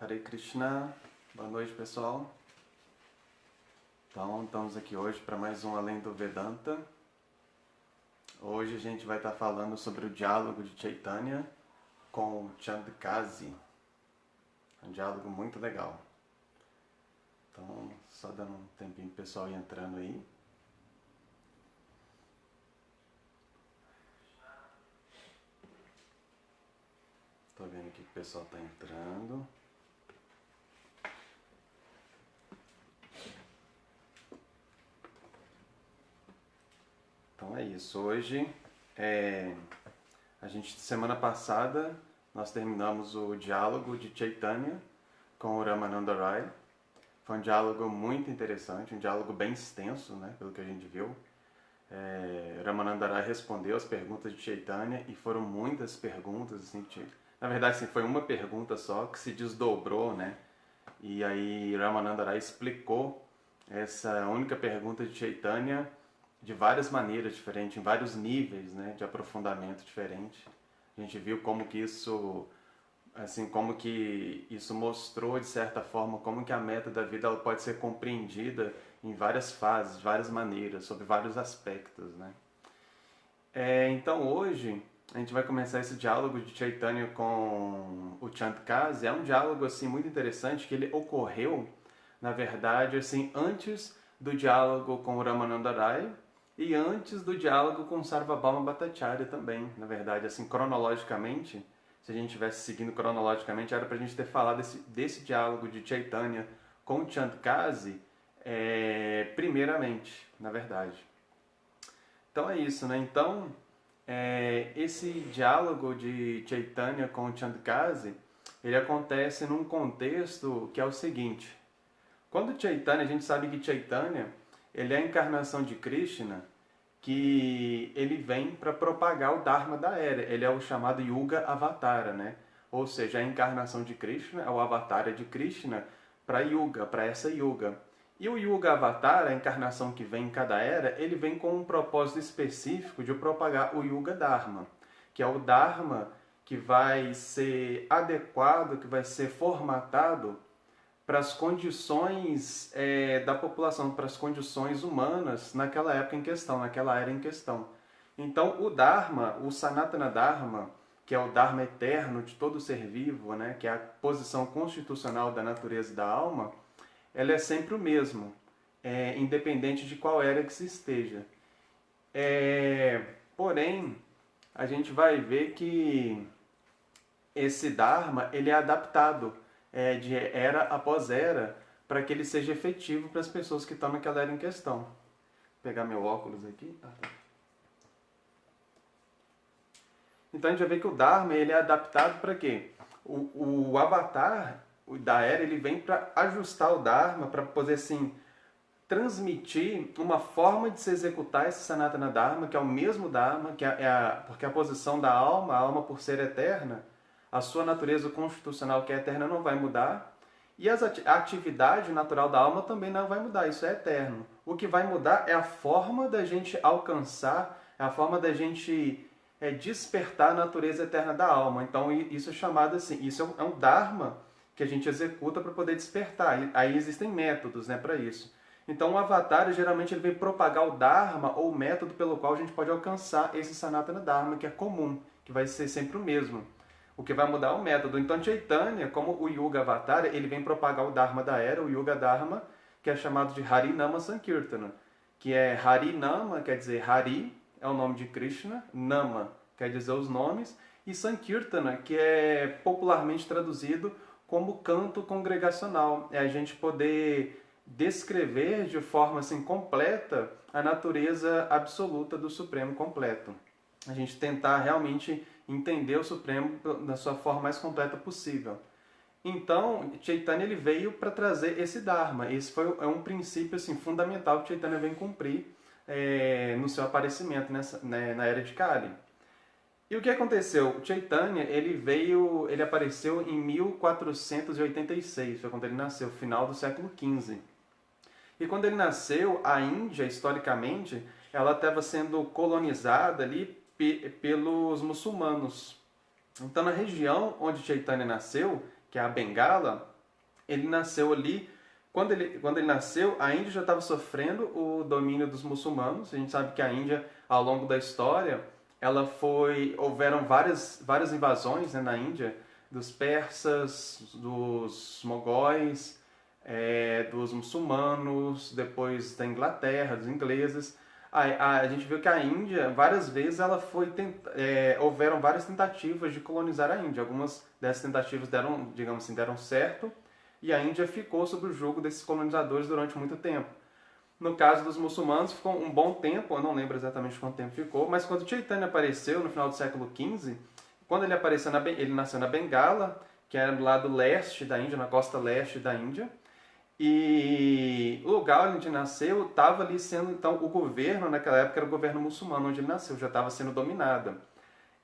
Hare Krishna, boa noite pessoal. Então, estamos aqui hoje para mais um Além do Vedanta. Hoje a gente vai estar falando sobre o diálogo de Chaitanya com Chandkasi. Um diálogo muito legal. Então, só dando um tempinho pro pessoal ir entrando aí. Estou vendo aqui que o pessoal está entrando. Então é isso. Hoje, semana passada, nós terminamos o diálogo de Chaitanya com o Ramananda Rai. Foi um diálogo muito interessante, um diálogo bem extenso, né, pelo que a gente viu. Ramananda Rai respondeu as perguntas de Chaitanya e foram muitas perguntas. Assim, na verdade, assim, foi uma pergunta só que se desdobrou, né? E aí Ramananda Rai explicou essa única pergunta de Chaitanya de várias maneiras diferentes, em vários níveis, né, de aprofundamento diferente. A gente viu como que isso mostrou de certa forma como que a meta da vida ela pode ser compreendida em várias fases, várias maneiras, sobre vários aspectos, né? Então hoje a gente vai começar esse diálogo de Chaitanya com o Chandkasi. É um diálogo assim muito interessante que ele ocorreu, na verdade, assim antes do diálogo com o Ramananda Rai e antes do diálogo com Sarvabhauma Bhattacharya também. Na verdade, assim, cronologicamente, se a gente estivesse seguindo cronologicamente, era para a gente ter falado desse diálogo de Chaitanya com Chandkasi primeiramente, na verdade. Então é isso, né? Então, esse diálogo de Chaitanya com Chandkasi, ele acontece num contexto que é o seguinte. Quando Chaitanya, a gente sabe que Chaitanya, ele é a encarnação de Krishna, que ele vem para propagar o Dharma da era. Ele é o chamado Yuga Avatara, né? Ou seja, a encarnação de Krishna é o Avatara de Krishna para Yuga, para essa Yuga. E o Yuga Avatara, a encarnação que vem em cada era, ele vem com um propósito específico de propagar o Yuga Dharma, que é o Dharma que vai ser adequado, que vai ser formatado para as condições da população, para as condições humanas naquela época em questão, naquela era em questão. Então, o Dharma, o Sanatana Dharma, que é o Dharma eterno de todo ser vivo, né, que é a posição constitucional da natureza e da alma, ela é sempre o mesmo, independente de qual era que se esteja. Porém, a gente vai ver que esse Dharma ele é adaptado de era após era, para que ele seja efetivo para as pessoas que estão naquela era em questão. Vou pegar meu óculos aqui. Então a gente vai ver que o Dharma ele é adaptado para quê? O avatar da era ele vem para ajustar o Dharma, para poder assim, transmitir uma forma de se executar esse Sanatana Dharma, que é o mesmo Dharma, porque a posição da alma, a alma por ser eterna, a sua natureza constitucional que é eterna não vai mudar, e a atividade natural da alma também não vai mudar, isso é eterno. O que vai mudar é a forma da gente alcançar, é a forma da gente despertar a natureza eterna da alma. Então isso é chamado assim, isso é um Dharma que a gente executa para poder despertar. Aí existem métodos, né, para isso. Então o avatar geralmente ele vem propagar o Dharma ou o método pelo qual a gente pode alcançar esse Sanatana Dharma, que é comum, que vai ser sempre o mesmo. O que vai mudar é o método. Então Chaitanya, como o Yuga Avatar, ele vem propagar o Dharma da era, o Yuga Dharma, que é chamado de Harinama Sankirtana, que é Harinama, quer dizer Hari, é o nome de Krishna, Nama, quer dizer os nomes, e Sankirtana, que é popularmente traduzido como canto congregacional. É a gente poder descrever de forma assim, completa a natureza absoluta do Supremo completo. A gente tentar realmente entender o Supremo da sua forma mais completa possível. Então, Chaitanya ele veio para trazer esse Dharma. Esse é um princípio assim, fundamental que Chaitanya vem cumprir no seu aparecimento na Era de Kali. E o que aconteceu? Chaitanya ele apareceu em 1486, foi quando ele nasceu, final do século XV. E quando ele nasceu, a Índia, historicamente, ela estava sendo colonizada ali pelos muçulmanos. Então, na região onde Chaitanya nasceu, que é a Bengala, ele nasceu ali. Quando ele nasceu, a Índia já estava sofrendo o domínio dos muçulmanos. A gente sabe que a Índia, ao longo da história, houveram várias invasões, né, na Índia, dos persas, dos mogóis, dos muçulmanos, depois da Inglaterra, dos ingleses. A gente viu que a Índia, várias vezes, houveram várias tentativas de colonizar a Índia. Algumas dessas tentativas deram, digamos assim, deram certo, e a Índia ficou sob o jugo desses colonizadores durante muito tempo. No caso dos muçulmanos, ficou um bom tempo, eu não lembro exatamente quanto tempo ficou, mas quando Chaitanya apareceu no final do século XV, quando ele apareceu, ele nasceu na Bengala, que era do lado leste da Índia, na costa leste da Índia, e o lugar onde ele nasceu estava ali sendo, então, o governo, naquela época era o governo muçulmano onde ele nasceu, já estava sendo dominado.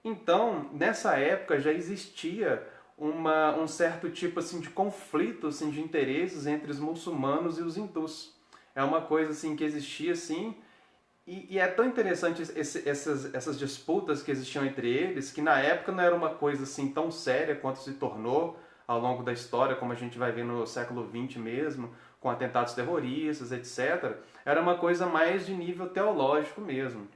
Então, nessa época já existia um certo tipo assim, de conflito assim, de interesses entre os muçulmanos e os hindus. É uma coisa assim, que existia assim, e é tão interessante essas disputas que existiam entre eles, que na época não era uma coisa assim tão séria quanto se tornou ao longo da história, como a gente vai ver no século XX mesmo, com atentados terroristas, etc. Era uma coisa mais de nível teológico mesmo.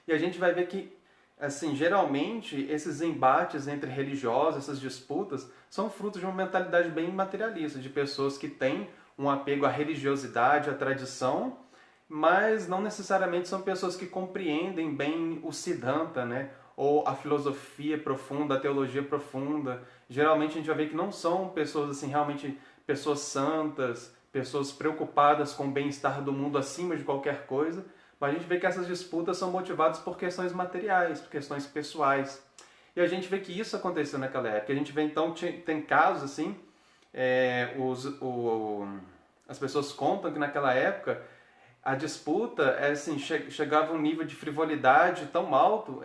E a gente vai ver que, assim, geralmente esses embates entre religiosos, essas disputas, são frutos de uma mentalidade bem materialista, de pessoas que têm um apego à religiosidade, à tradição, mas não necessariamente são pessoas que compreendem bem o Siddhanta, né? Ou a filosofia profunda, a teologia profunda. Geralmente a gente vai ver que não são pessoas assim, realmente pessoas santas, pessoas preocupadas com o bem-estar do mundo acima de qualquer coisa, mas a gente vê que essas disputas são motivadas por questões materiais, por questões pessoais. E a gente vê que isso aconteceu naquela época. A gente vê então, tem casos assim, as pessoas contam que naquela época a disputa assim, chegava a um nível de frivolidade tão alto,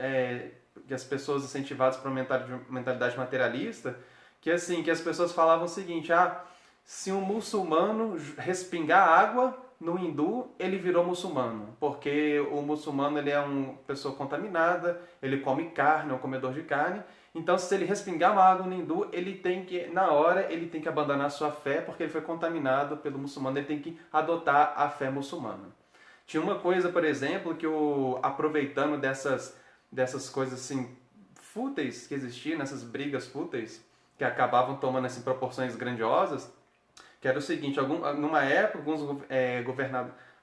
que as pessoas incentivadas por uma mentalidade materialista, que assim, que as pessoas falavam o seguinte: se um muçulmano respingar água no hindu, ele virou muçulmano, porque o muçulmano ele é uma pessoa contaminada, ele come carne, é um comedor de carne. Então, se ele respingar uma água no hindu, ele tem que, na hora, ele tem que abandonar sua fé, porque ele foi contaminado pelo muçulmano, ele tem que adotar a fé muçulmana. Tinha uma coisa, por exemplo, que aproveitando dessas coisas assim fúteis que existiam, nessas brigas fúteis, que acabavam tomando assim, proporções grandiosas, que era o seguinte: numa época,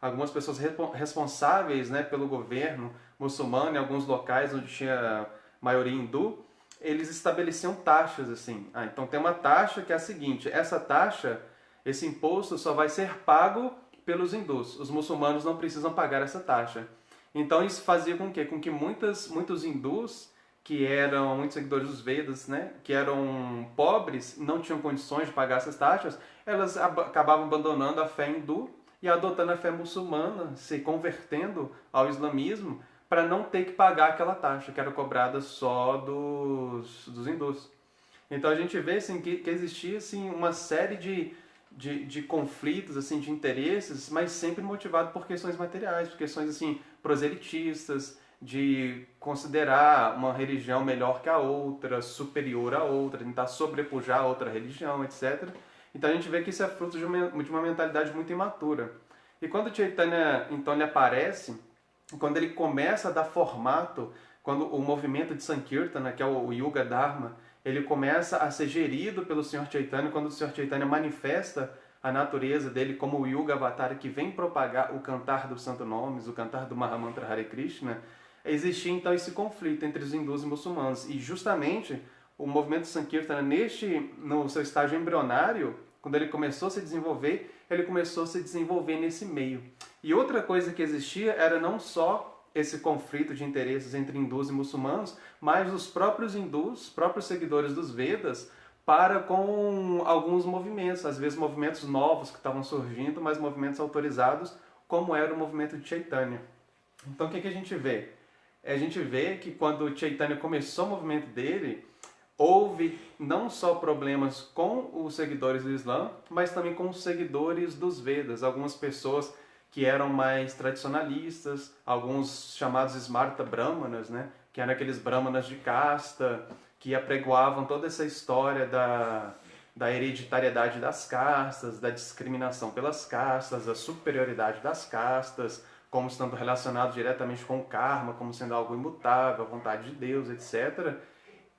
algumas pessoas responsáveis, né, pelo governo muçulmano em alguns locais onde tinha maioria hindu, eles estabeleciam taxas assim. Então tem uma taxa que é a seguinte: essa taxa, esse imposto só vai ser pago pelos hindus. Os muçulmanos não precisam pagar essa taxa. Então isso fazia com que, muitos hindus, que eram muitos seguidores dos Vedas, né, que eram pobres, não tinham condições de pagar essas taxas, elas acabavam abandonando a fé hindu e adotando a fé muçulmana, se convertendo ao islamismo, para não ter que pagar aquela taxa que era cobrada só dos hindus. Então a gente vê assim, que existia assim, uma série de conflitos, assim, de interesses, mas sempre motivado por questões materiais, por questões assim, proselitistas, de considerar uma religião melhor que a outra, superior à outra, tentar sobrepujar a outra religião, etc. Então a gente vê que isso é fruto de uma mentalidade muito imatura. E quando Chaitanya então ele aparece, quando ele começa a dar formato, quando o movimento de Sankirtana, que é o Yuga Dharma, ele começa a ser gerido pelo Sr. Chaitanya, quando o Sr. Chaitanya manifesta a natureza dele como o Yuga Avatar que vem propagar o cantar dos santos nomes, o cantar do Mahamantra Hare Krishna, existia então esse conflito entre os hindus e muçulmanos. E justamente o movimento Sankirtana, no seu estágio embrionário, quando ele começou a se desenvolver, ele começou a se desenvolver nesse meio. E outra coisa que existia era não só esse conflito de interesses entre hindus e muçulmanos, mas os próprios hindus, próprios seguidores dos Vedas, para com alguns movimentos, às vezes movimentos novos que estavam surgindo, mas movimentos autorizados, como era o movimento de Chaitanya. Então o que a gente vê? A gente vê que quando Chaitanya começou o movimento dele, houve não só problemas com os seguidores do Islã, mas também com os seguidores dos Vedas. Algumas pessoas que eram mais tradicionalistas, alguns chamados Smarta Brahmanas, né? Que eram aqueles brahmanas de casta, que apregoavam toda essa história da hereditariedade das castas, da discriminação pelas castas, da superioridade das castas, como estando relacionado diretamente com o karma, como sendo algo imutável, a vontade de Deus, etc.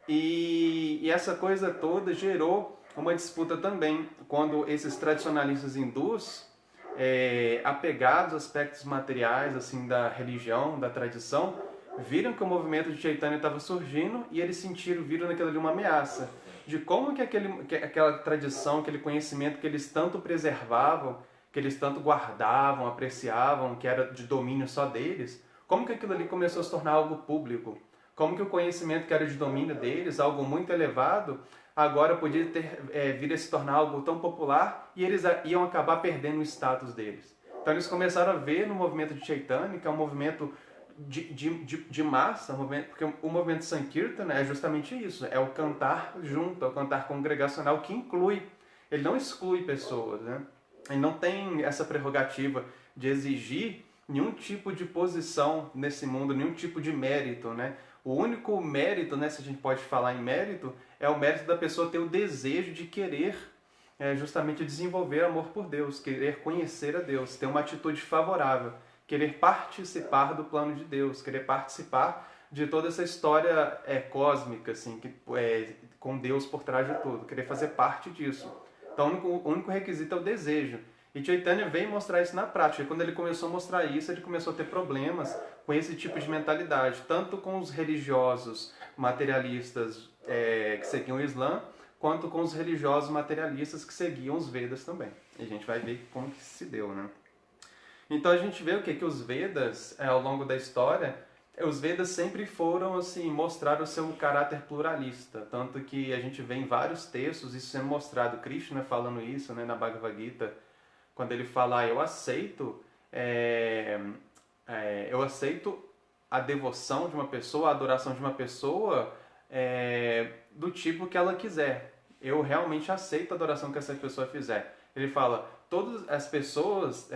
E essa coisa toda gerou uma disputa também, quando esses tradicionalistas hindus, apegados a aspectos materiais assim da religião, da tradição, viram que o movimento de Chaitanya estava surgindo e eles viram naquilo ali uma ameaça de como que aquela tradição, aquele conhecimento que eles tanto preservavam, que eles tanto guardavam, apreciavam, que era de domínio só deles, como que aquilo ali começou a se tornar algo público. Como que o conhecimento que era de domínio deles, algo muito elevado, agora podia vir a se tornar algo tão popular e eles iam acabar perdendo o status deles. Então eles começaram a ver no movimento de Chaitanya, que é um movimento de massa, porque o movimento Sankirtana é justamente isso, é o cantar junto, é o cantar congregacional que inclui, ele não exclui pessoas, né? Ele não tem essa prerrogativa de exigir nenhum tipo de posição nesse mundo, nenhum tipo de mérito, né? O único mérito, né, se a gente pode falar em mérito, é o mérito da pessoa ter o desejo de querer justamente desenvolver amor por Deus, querer conhecer a Deus, ter uma atitude favorável, querer participar do plano de Deus, querer participar de toda essa história cósmica, assim, com Deus por trás de tudo, querer fazer parte disso. Então o único requisito é o desejo. E Chaitanya veio mostrar isso na prática. E quando ele começou a mostrar isso, ele começou a ter problemas com esse tipo de mentalidade, tanto com os religiosos materialistas que seguiam o Islã, quanto com os religiosos materialistas que seguiam os Vedas também. E a gente vai ver como que se deu, né? Então a gente vê o que os Vedas, ao longo da história, os Vedas sempre foram assim, mostrar o seu caráter pluralista, tanto que a gente vê em vários textos isso sendo mostrado, Krishna falando isso, né, na Bhagavad Gita, quando ele fala, eu aceito a devoção de uma pessoa, a adoração de uma pessoa do tipo que ela quiser. Eu realmente aceito a adoração que essa pessoa fizer. Ele fala, todas as pessoas,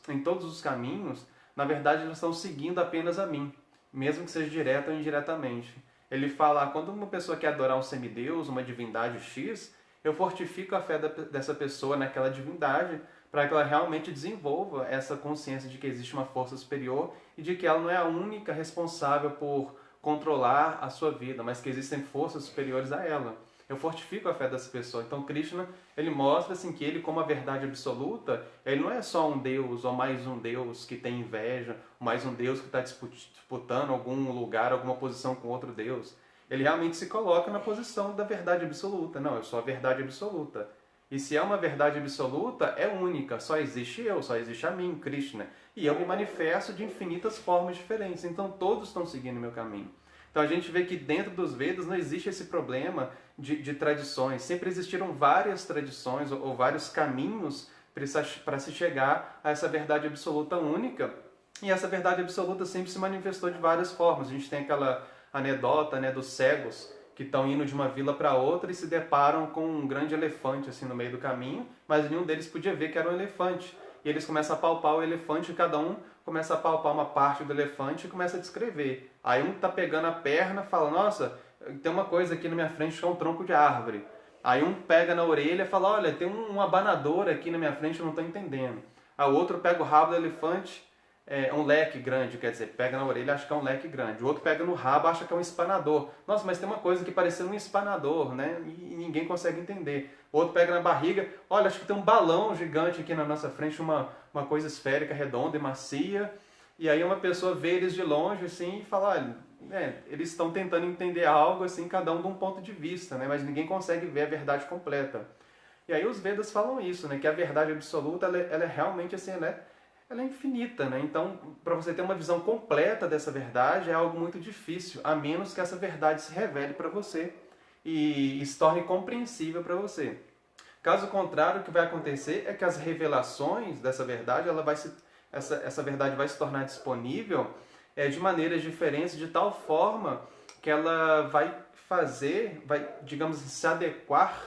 em todos os caminhos, na verdade elas estão seguindo apenas a mim, mesmo que seja direta ou indiretamente. Ele fala, quando uma pessoa quer adorar um semideus, uma divindade X, eu fortifico a fé dessa pessoa naquela divindade para que ela realmente desenvolva essa consciência de que existe uma força superior e de que ela não é a única responsável por controlar a sua vida, mas que existem forças superiores a ela. Eu fortifico a fé dessa pessoa. Então Krishna, ele mostra assim, que ele, como a verdade absoluta, ele não é só um Deus ou mais um Deus que tem inveja, mais um Deus que está disputando algum lugar, alguma posição com outro Deus. Ele realmente se coloca na posição da verdade absoluta. Não, eu sou a verdade absoluta. E se é uma verdade absoluta, é única. Só existe eu, só existe a mim, Krishna. E eu me manifesto de infinitas formas diferentes. Então todos estão seguindo o meu caminho. Então a gente vê que dentro dos Vedas não existe esse problema de tradições. Sempre existiram várias tradições ou vários caminhos para se chegar a essa verdade absoluta única. E essa verdade absoluta sempre se manifestou de várias formas. A gente tem aquela anedota, né, dos cegos que estão indo de uma vila para outra e se deparam com um grande elefante assim no meio do caminho, mas nenhum deles podia ver que era um elefante. E eles começam a palpar o elefante e cada um começa a palpar uma parte do elefante e começa a descrever. Aí um tá pegando a perna, fala, nossa, tem uma coisa aqui na minha frente que é um tronco de árvore. Aí um pega na orelha e fala, olha, tem um abanador aqui na minha frente, eu não estou entendendo. Aí o outro pega o rabo do elefante, um leque grande, quer dizer, pega na orelha, acha que é um leque grande. O outro pega no rabo, acha que é um espanador. Nossa, mas tem uma coisa que parece um espanador, né? E ninguém consegue entender. O outro pega na barriga, olha, acho que tem um balão gigante aqui na nossa frente, uma coisa esférica, redonda e macia. E aí uma pessoa vê eles de longe assim e fala, olha, eles estão tentando entender algo assim, cada um de um ponto de vista, né? Mas ninguém consegue ver a verdade completa. E aí os Vedas falam isso, né? Que a verdade absoluta, ela é realmente assim, ela é infinita, né? Então, para você ter uma visão completa dessa verdade é algo muito difícil, a menos que essa verdade se revele para você e se torne compreensível para você. Caso contrário, o que vai acontecer é que as revelações dessa verdade, essa verdade vai se tornar disponível de maneiras diferentes, de tal forma que ela vai digamos, se adequar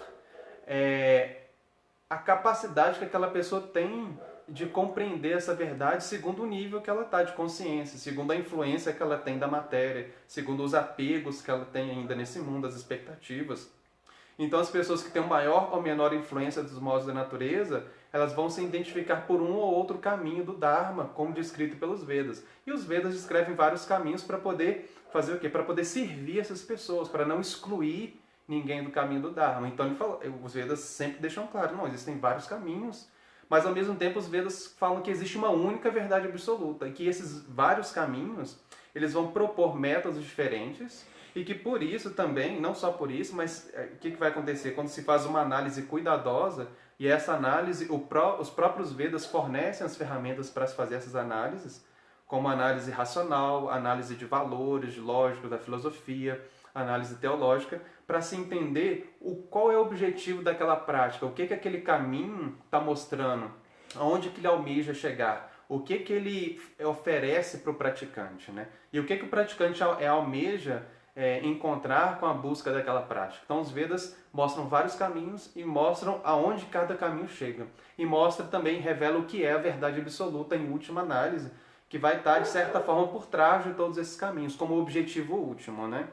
à capacidade que aquela pessoa tem de compreender essa verdade segundo o nível que ela está de consciência, segundo a influência que ela tem da matéria, segundo os apegos que ela tem ainda nesse mundo, as expectativas. Então as pessoas que têm maior ou menor influência dos modos da natureza, elas vão se identificar por um ou outro caminho do Dharma, como descrito pelos Vedas. E os Vedas descrevem vários caminhos para poder fazer o quê? Para poder servir essas pessoas, para não excluir ninguém do caminho do Dharma. Então ele fala, os Vedas sempre deixam claro, não, existem vários caminhos, mas ao mesmo tempo os Vedas falam que existe uma única verdade absoluta, e que esses vários caminhos, eles vão propor métodos diferentes, e que por isso também, não só por isso, mas o que vai acontecer? Quando se faz uma análise cuidadosa, e essa análise, os próprios Vedas fornecem as ferramentas para se fazer essas análises, como análise racional, análise de valores, de lógica, da filosofia, análise teológica, para se entender qual é o objetivo daquela prática, o que aquele caminho está mostrando, aonde que ele almeja chegar, o que ele oferece para o praticante, né? E o que o praticante almeja encontrar com a busca daquela prática. Então os Vedas mostram vários caminhos e mostram aonde cada caminho chega. E mostra também, revela o que é a verdade absoluta em última análise, que vai estar, de certa forma, por trás de todos esses caminhos, como objetivo último, né?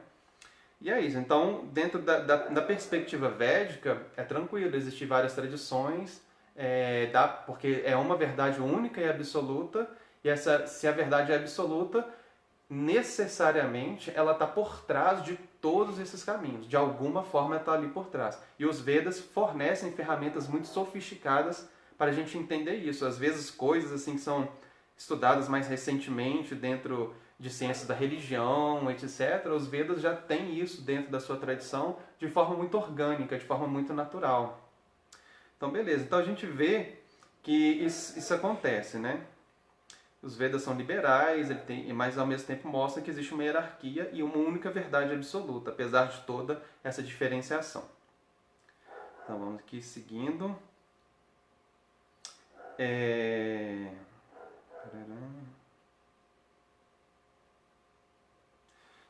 E é isso. Então, dentro da perspectiva védica, é tranquilo, existem várias tradições, porque é uma verdade única e absoluta, e se a verdade é absoluta, necessariamente ela está por trás de todos esses caminhos. De alguma forma ela está ali por trás. E os Vedas fornecem ferramentas muito sofisticadas para a gente entender isso. Às vezes coisas assim que são estudadas mais recentemente dentro de ciências da religião, etc. Os Vedas já têm isso dentro da sua tradição de forma muito orgânica, de forma muito natural. Então, beleza. Então a gente vê que isso acontece, né? Os Vedas são liberais, mas ao mesmo tempo mostram que existe uma hierarquia e uma única verdade absoluta, apesar de toda essa diferenciação. Então vamos aqui seguindo.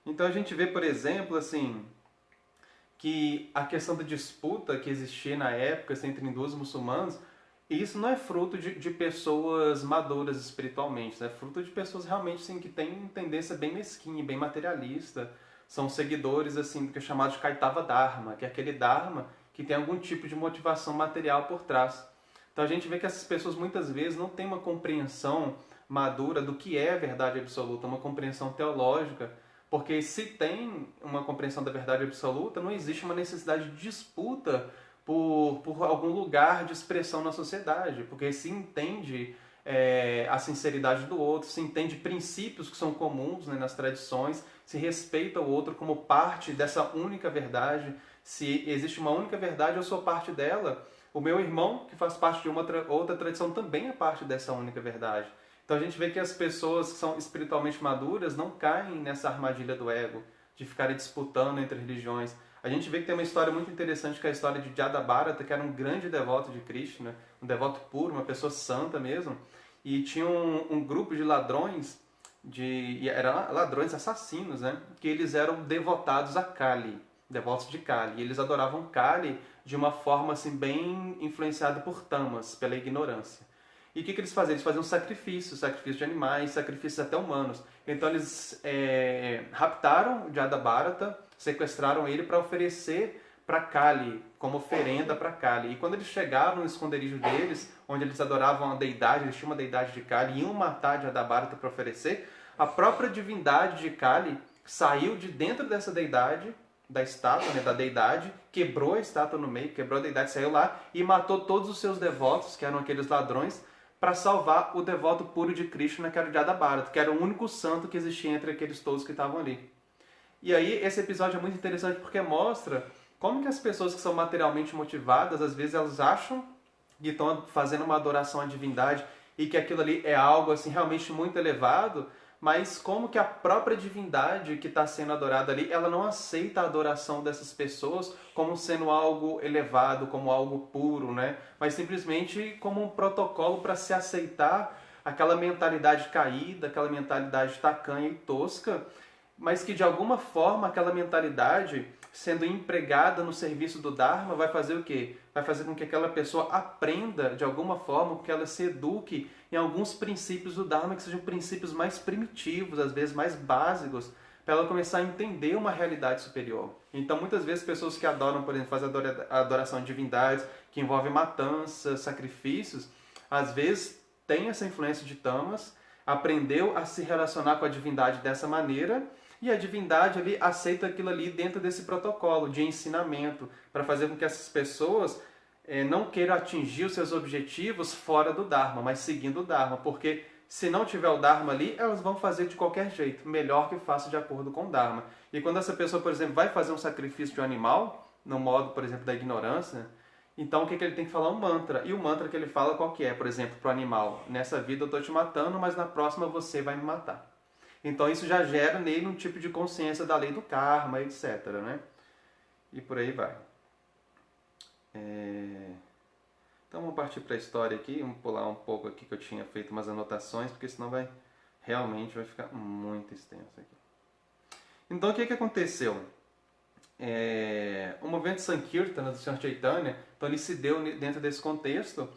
Então a gente vê, por exemplo, assim, que a questão da disputa que existia na época assim, entre hindus e muçulmanos, isso não é fruto de pessoas maduras espiritualmente, é fruto de pessoas realmente assim, que têm tendência bem mesquinha, bem materialista. São seguidores assim, do que é chamado de Kaitava Dharma, que é aquele Dharma que tem algum tipo de motivação material por trás. Então a gente vê que essas pessoas muitas vezes não têm uma compreensão madura do que é a verdade absoluta, uma compreensão teológica, porque se tem uma compreensão da verdade absoluta, não existe uma necessidade de disputa por algum lugar de expressão na sociedade, porque se entende a sinceridade do outro, se entende princípios que são comuns, né, nas tradições, se respeita o outro como parte dessa única verdade. Se existe uma única verdade, eu sou parte dela. O meu irmão, que faz parte de uma outra tradição, também é parte dessa única verdade. Então a gente vê que as pessoas que são espiritualmente maduras não caem nessa armadilha do ego, de ficarem disputando entre religiões. A gente vê que tem uma história muito interessante, que é a história de Jadabharata, que era um grande devoto de Krishna, um devoto puro, uma pessoa santa mesmo, e tinha um grupo de ladrões, eram ladrões assassinos, né? Que eles eram devotados a Kali, devotos de Kali, e eles adoravam Kali de uma forma assim, bem influenciada por tamas, pela ignorância. E o que eles faziam? Eles faziam sacrifício de animais, sacrifícios até humanos. Então eles raptaram Jadabharata, sequestraram ele para oferecer para Kali, como oferenda para Kali. E quando eles chegaram no esconderijo deles, onde eles adoravam a deidade, eles tinham uma deidade de Kali, e iam matar Jadabharata para oferecer, a própria divindade de Kali saiu de dentro dessa deidade, da estátua, né, da deidade, quebrou a estátua no meio, quebrou a deidade, saiu lá e matou todos os seus devotos, que eram aqueles ladrões, para salvar o devoto puro de Krishna, que era o Jadabharata, que era o único santo que existia entre aqueles todos que estavam ali. E aí esse episódio é muito interessante porque mostra como que as pessoas que são materialmente motivadas, às vezes elas acham que estão fazendo uma adoração à divindade e que aquilo ali é algo assim realmente muito elevado, mas como que a própria divindade que está sendo adorada ali, ela não aceita a adoração dessas pessoas como sendo algo elevado, como algo puro, né? Mas simplesmente como um protocolo para se aceitar aquela mentalidade caída, aquela mentalidade tacanha e tosca, mas que de alguma forma aquela mentalidade, sendo empregada no serviço do Dharma, vai fazer o quê? Vai fazer com que aquela pessoa aprenda de alguma forma, que ela se eduque em alguns princípios do Dharma, que sejam princípios mais primitivos, às vezes mais básicos, para ela começar a entender uma realidade superior. Então, muitas vezes, pessoas que adoram, por exemplo, fazer adoração de divindades, que envolvem matanças, sacrifícios, às vezes tem essa influência de tamas, aprendeu a se relacionar com a divindade dessa maneira, e a divindade ali aceita aquilo ali dentro desse protocolo de ensinamento, para fazer com que essas pessoas não queiram atingir os seus objetivos fora do Dharma, mas seguindo o Dharma, porque se não tiver o Dharma ali, elas vão fazer de qualquer jeito, melhor que faça de acordo com o Dharma. E quando essa pessoa, por exemplo, vai fazer um sacrifício de um animal, no modo, por exemplo, da ignorância, então o que ele tem que falar? Um mantra. E o mantra que ele fala qual que é? Por exemplo, para o animal, nessa vida eu estou te matando, mas na próxima você vai me matar. Então isso já gera nele um tipo de consciência da lei do karma, etc. Né? E por aí vai. Então vamos partir para a história aqui, vamos pular um pouco aqui que eu tinha feito umas anotações, porque senão realmente vai ficar muito extenso aqui. Então o que aconteceu? O movimento Sankirtana do Sr. Chaitanya, então ele se deu dentro desse contexto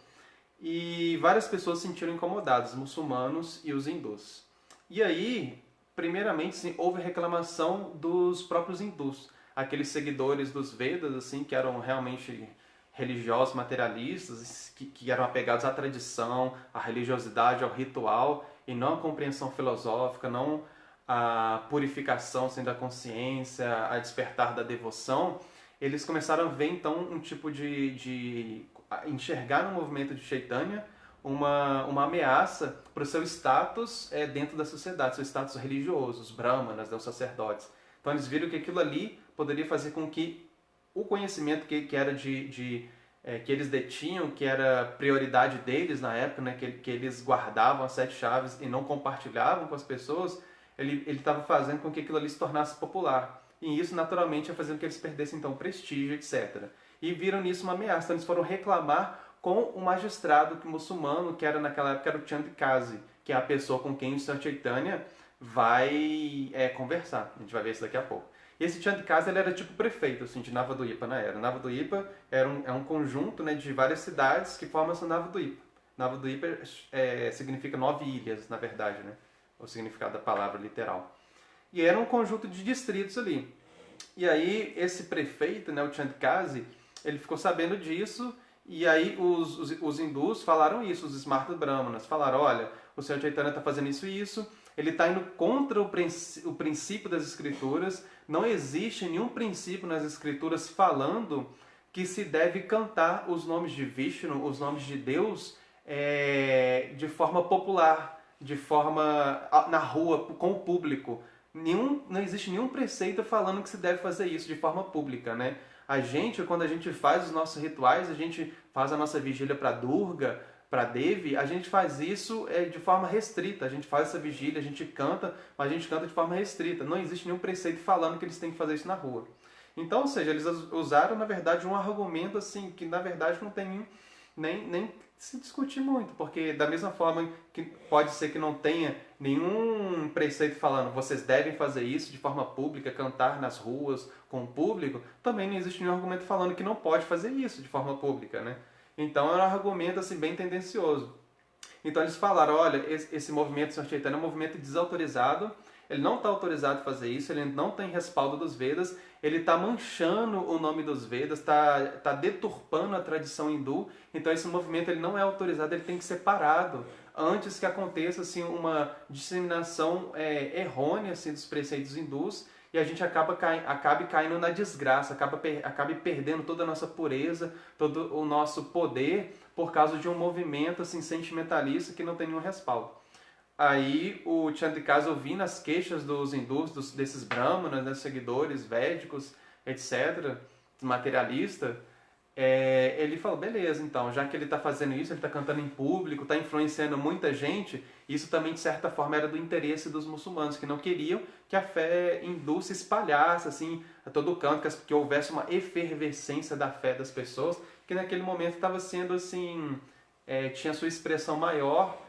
e várias pessoas se sentiram incomodadas, os muçulmanos e os hindus. E aí, primeiramente, sim, houve reclamação dos próprios hindus, aqueles seguidores dos Vedas, assim, que eram realmente religiosos, materialistas, que eram apegados à tradição, à religiosidade, ao ritual, e não à compreensão filosófica, não à purificação assim, da consciência, a despertar da devoção. Eles começaram a ver, então, um tipo de enxergar no movimento de Chaitanya uma ameaça para o seu status dentro da sociedade, seu status religioso, os brahmanas, os sacerdotes. Então eles viram que aquilo ali poderia fazer com que o conhecimento que era que eles detinham, que era prioridade deles na época, né, que eles guardavam as 7 chaves e não compartilhavam com as pessoas, ele estava fazendo com que aquilo ali se tornasse popular. E isso, naturalmente, ia fazendo com que eles perdessem, então, prestígio, etc. E viram nisso uma ameaça. Então, eles foram reclamar com o magistrado muçulmano, que era naquela época era o Chandikazi, que é a pessoa com quem o Sr. Chaitanya vai conversar. A gente vai ver isso daqui a pouco. E esse Chandikazi ele era tipo prefeito assim, de Navadvipa na era. Navadvipa é um conjunto, né, de várias cidades que formam essa Navadvipa. Navadvipa significa 9 ilhas, na verdade, né? O significado da palavra literal. E era um conjunto de distritos ali. E aí esse prefeito, né, o Chandikazi, ele ficou sabendo disso, e aí os hindus falaram isso, os Smarta Brahmanas, falaram, olha, o Sr. Chaitanya está fazendo isso e isso, ele está indo contra o princípio das escrituras, não existe nenhum princípio nas escrituras falando que se deve cantar os nomes de Vishnu, os nomes de Deus, de forma popular, de forma na rua, com o público. Não existe nenhum preceito falando que se deve fazer isso de forma pública, né? Quando a gente faz os nossos rituais, a gente faz a nossa vigília para Durga, para Devi, a gente faz isso de forma restrita. A gente faz essa vigília, a gente canta, mas a gente canta de forma restrita. Não existe nenhum preceito falando que eles têm que fazer isso na rua. Então, ou seja, eles usaram, na verdade, um argumento assim, que na verdade não tem nem se discutir muito, porque da mesma forma que pode ser que não tenha nenhum preceito falando vocês devem fazer isso de forma pública, cantar nas ruas com o público, também não existe nenhum argumento falando que não pode fazer isso de forma pública, né? Então é um argumento assim, bem tendencioso. Então eles falaram, olha, esse movimento Sr. Chaitanya é um movimento desautorizado, ele não está autorizado a fazer isso, ele não tem respaldo dos Vedas, ele está manchando o nome dos Vedas, está deturpando a tradição hindu, então esse movimento ele não é autorizado, ele tem que ser parado antes que aconteça assim, uma disseminação errônea assim, dos preceitos hindus e a gente acabe caindo na desgraça, acabe perdendo toda a nossa pureza, todo o nosso poder por causa de um movimento assim, sentimentalista que não tem nenhum respaldo. Aí o Chandikazi, ouvindo as queixas dos hindus, desses brahmanas, né, seguidores védicos, etc., materialista, ele falou, beleza, então, já que ele está fazendo isso, ele está cantando em público, está influenciando muita gente, isso também, de certa forma, era do interesse dos muçulmanos, que não queriam que a fé hindu se espalhasse, assim, a todo canto, que houvesse uma efervescência da fé das pessoas, que naquele momento estava sendo, assim, tinha sua expressão maior,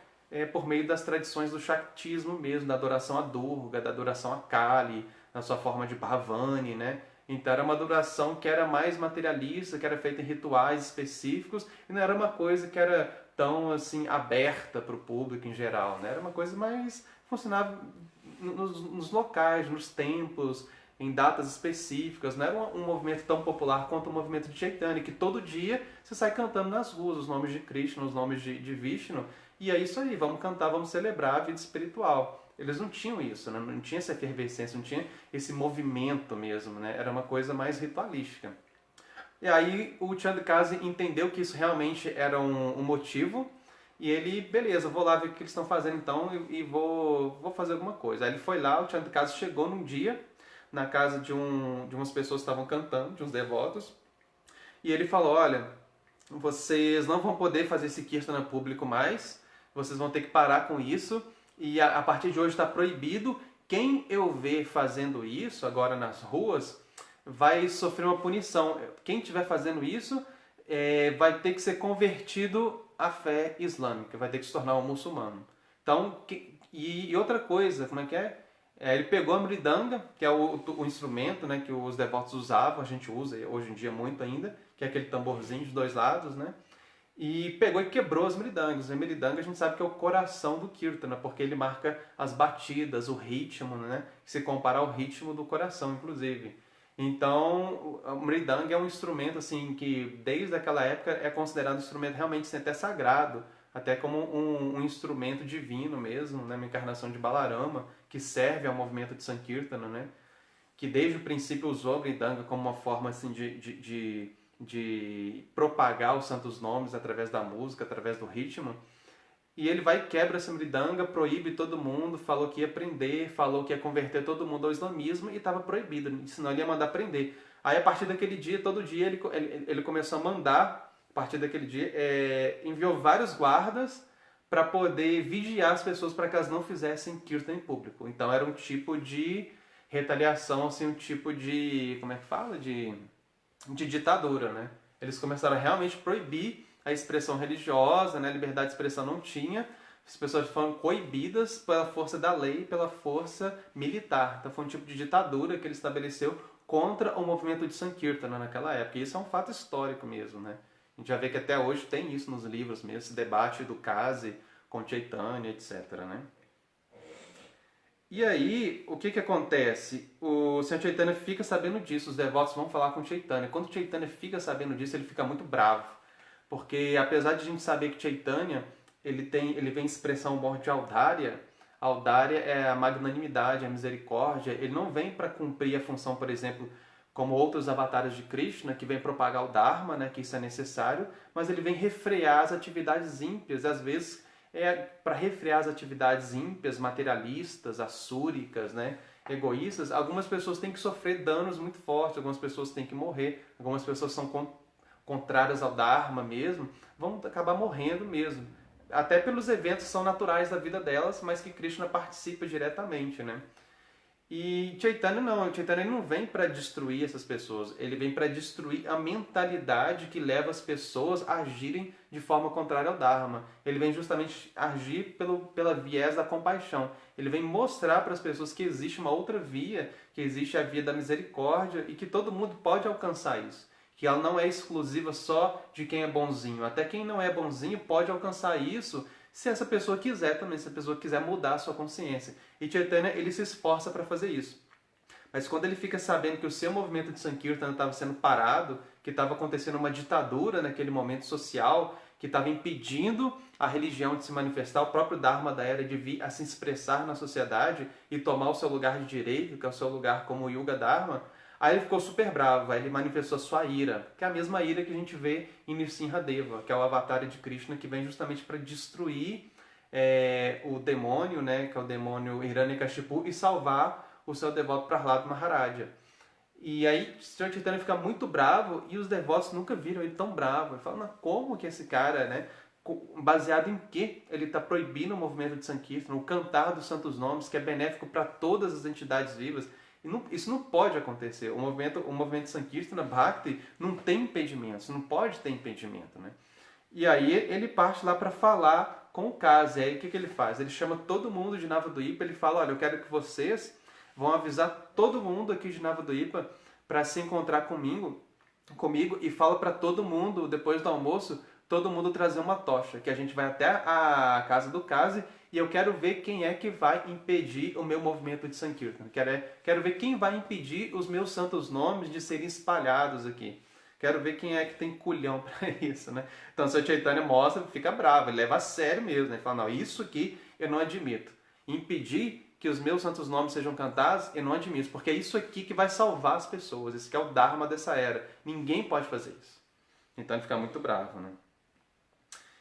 por meio das tradições do Shaktismo mesmo, da adoração a Durga, da adoração a Kali, na sua forma de Bhavani, né? Então era uma adoração que era mais materialista, que era feita em rituais específicos, e não era uma coisa que era tão assim aberta para o público em geral, né? Era uma coisa mais funcionava nos locais, nos templos, em datas específicas. Não era um movimento tão popular quanto o movimento de Chaitanya, que todo dia você sai cantando nas ruas os nomes de Krishna, os nomes de Vishnu, e é isso aí, vamos cantar, vamos celebrar a vida espiritual. Eles não tinham isso, né? Não tinha essa efervescência, não tinha esse movimento mesmo, né? Era uma coisa mais ritualística. E aí o Chandkasi entendeu que isso realmente era um motivo, e ele, beleza, vou lá ver o que eles estão fazendo então e vou fazer alguma coisa. Aí ele foi lá, o Chandkasi chegou num dia na casa de umas pessoas que estavam cantando, de uns devotos, e ele falou, olha, vocês não vão poder fazer esse kirtana público mais, vocês vão ter que parar com isso, e a partir de hoje está proibido. Quem eu ver fazendo isso agora nas ruas vai sofrer uma punição. Quem estiver fazendo isso vai ter que ser convertido à fé islâmica, vai ter que se tornar um muçulmano. Então, e outra coisa, como é que é? Ele pegou a mridanga, que é o instrumento, né, que os devotos usavam, a gente usa hoje em dia muito ainda, que é aquele tamborzinho de dois lados, né? E pegou e quebrou as mridangas. A mridanga a gente sabe que é o coração do kirtana, porque ele marca as batidas, o ritmo, né? Que se compara ao ritmo do coração, inclusive. Então, o mridanga é um instrumento assim que desde aquela época é considerado um instrumento realmente assim, até sagrado, até como um instrumento divino mesmo, né? Uma encarnação de Balarama, que serve ao movimento de Sankirtana, né? Que desde o princípio usou a mridanga como uma forma assim, de propagar os santos nomes através da música, através do ritmo. E ele vai e quebra essa mridanga, proíbe todo mundo, falou que ia prender, falou que ia converter todo mundo ao islamismo e estava proibido, senão ele ia mandar prender. Aí a partir daquele dia, todo dia ele começou a mandar, a partir daquele dia, enviou vários guardas para poder vigiar as pessoas para que elas não fizessem kirtan em público. Então era um tipo de retaliação, assim, um tipo de, como é que fala? De ditadura, né? Eles começaram a realmente proibir a expressão religiosa, né? A liberdade de expressão não tinha, as pessoas foram coibidas pela força da lei, pela força militar. Então foi um tipo de ditadura que ele estabeleceu contra o movimento de Sankirtana naquela época. E isso é um fato histórico mesmo, né? A gente já vê que até hoje tem isso nos livros mesmo, esse debate do Kasi com Chaitanya, etc, né? E aí, o que acontece? O Sr. Chaitanya fica sabendo disso, os devotos vão falar com Chaitanya. Quando Chaitanya fica sabendo disso, ele fica muito bravo. Porque apesar de a gente saber que Chaitanya, ele vem expressão maior de Audarya, Audarya é a magnanimidade, a misericórdia, ele não vem para cumprir a função, por exemplo, como outros avatares de Krishna, que vem propagar o Dharma, né, que isso é necessário, mas ele vem refrear as atividades ímpias, às vezes para refrear as atividades ímpias, materialistas, assúricas, né, egoístas. Algumas pessoas têm que sofrer danos muito fortes, algumas pessoas têm que morrer, algumas pessoas são contrárias ao Dharma mesmo, vão acabar morrendo mesmo. Até pelos eventos que são naturais da vida delas, mas que Krishna participa diretamente, né? E Chaitanya não, Chaitanya não vem para destruir essas pessoas, ele vem para destruir a mentalidade que leva as pessoas a agirem de forma contrária ao Dharma. Ele vem justamente agir pela viés da compaixão. Ele vem mostrar para as pessoas que existe uma outra via, que existe a via da misericórdia e que todo mundo pode alcançar isso. Que ela não é exclusiva só de quem é bonzinho. Até quem não é bonzinho pode alcançar isso se essa pessoa quiser também, se a pessoa quiser mudar a sua consciência. E Chaitanya, ele se esforça para fazer isso. Mas quando ele fica sabendo que o seu movimento de Sankirtana estava sendo parado, que estava acontecendo uma ditadura naquele momento social, que estava impedindo a religião de se manifestar, o próprio Dharma da era de vir a se expressar na sociedade e tomar o seu lugar de direito, que é o seu lugar como Yuga Dharma, aí ele ficou super bravo, aí ele manifestou sua ira, que é a mesma ira que a gente vê em Nrsimhadeva, que é o avatar de Krishna que vem justamente para destruir o demônio, né, que é o demônio Hiranyakashipu, e salvar o seu devoto Prahlada Maharaja. E aí Sr. Chaitanya fica muito bravo e os devotos nunca viram ele tão bravo. Ele fala, como que esse cara, né, baseado em que ele está proibindo o movimento de Sankirtana, o cantar dos santos nomes, que é benéfico para todas as entidades vivas. Isso não pode acontecer. O movimento de Sankirtana Bhakti não tem impedimentos, não pode ter impedimento, né? E aí ele parte lá para falar com o Kasi. Aí o que ele faz? Ele chama todo mundo de Navadvipa, ele fala, olha, eu quero que vocês vão avisar todo mundo aqui de Navadvipa para se encontrar comigo e fala para todo mundo, depois do almoço, todo mundo trazer uma tocha, que a gente vai até a casa do Kasi e eu quero ver quem é que vai impedir o meu movimento de Sankirtan. Quero ver quem vai impedir os meus santos nomes de serem espalhados aqui. Quero ver quem é que tem culhão para isso, né? Então, o Sr. Chaitanya mostra, fica bravo, ele leva a sério mesmo, né? Ele fala, não, isso aqui eu não admito. Impedir que os meus santos nomes sejam cantados, eu não admito, porque é isso aqui que vai salvar as pessoas, esse que é o Dharma dessa era. Ninguém pode fazer isso. Então, ele fica muito bravo, né?